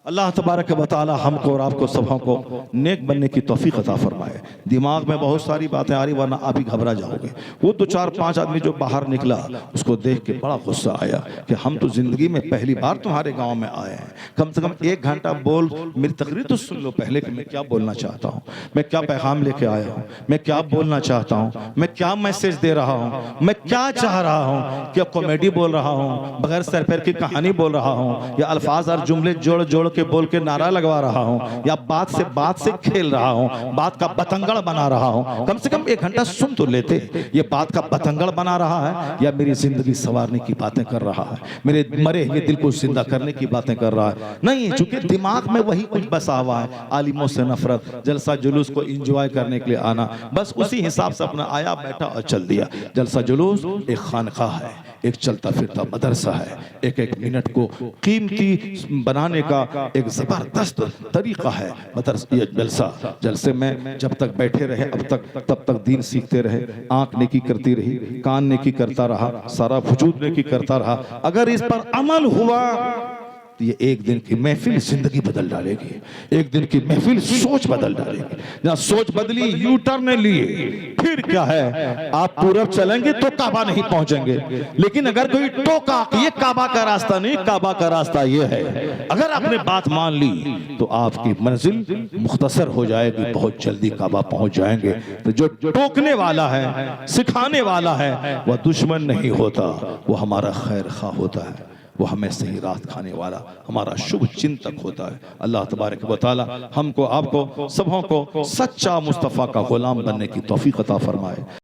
अल्लाह तबारक व तआला हमको और आपको सबों को नेक बनने की तौफीक अता फरमाए। दिमाग में बहुत सारी बातें आ रही वरना आप ही घबरा जाओगे। वो तो 4-5 आदमी जो बाहर निकला उसको देख के बड़ा गुस्सा आया कि हम तो जिंदगी में पहली बार तुम्हारे गांव में आए हैं, कम से कम 1 घंटा बोल, मेरी तकरीर तो सुन लो पहले कि मैं क्या बोलना चाहता हूँ, मैं क्या पैगाम लेके आया हूँ, मैं क्या बोलना चाहता हूँ, मैं क्या मैसेज दे रहा हूँ, मैं क्या चाह रहा हूँ। क्या कॉमेडी बोल रहा हूँ, बगैर सर पैर की कहानी बोल रहा हूँ, या अल्फाज और जुमले जोड़ जोड़ के बोल के नारा लगवा रहा हूं, या बात से खेल रहा हूं, बात का बतंगड़ बना रहा हूं। कम से कम 1 घंटा सुन तो लेते। ये बात का बतंगड़ बना रहा है या मेरी जिंदगी संवारने की बातें कर रहा है, मेरे मरे हुए दिल को जिंदा करने की बातें कर रहा है? नहीं, चूंकि दिमाग में वही कुछ बसा हुआ है, आलिमों से नफरत, जलसा जुलूस को एंजॉय करने के लिए आना, बस उसी हिसाब से अपना आया बैठा और चल दिया। जलसा जुलूस एक खानकाह है, एक चलता फिरता मदरसा है, एक एक मिनट को कीमती बनाने का एक जबरदस्त तरीका है मदरसा। ये जलसे में जब तक बैठे रहे अब तक तब तक दीन सीखते रहे, आंख नेकी करती रही, कान नेकी करता रहा, सारा वजूद नेकी करता रहा। अगर इस पर अमल हुआ तो ये एक दिन की महफिल जिंदगी बदल डालेगी, एक दिन की महफिल सोच बदल डालेगी। जहाँ सोच बदली, यू टर्न लिए, फिर क्या है, आप पूरब चलेंगे तो काबा नहीं पहुंचेंगे। लेकिन अगर कोई टोका कि ये काबा का रास्ता नहीं, काबा का रास्ता ये है, अगर आपने बात मान ली तो आपकी मंजिल मुख्तसर हो जाएगी, बहुत जल्दी काबा पहुंच जाएंगे। तो जो टोकने वाला है, सिखाने वाला है, वह दुश्मन नहीं होता, वो हमारा खैर खा होता है, वो हमें सही रात खाने वाला हमारा शुभ चिंतक होता है। अल्लाह तबारक व तआला हमको आपको सबों को सच्चा मुस्तफ़ा का गुलाम बनने की तौफीक अता फरमाए।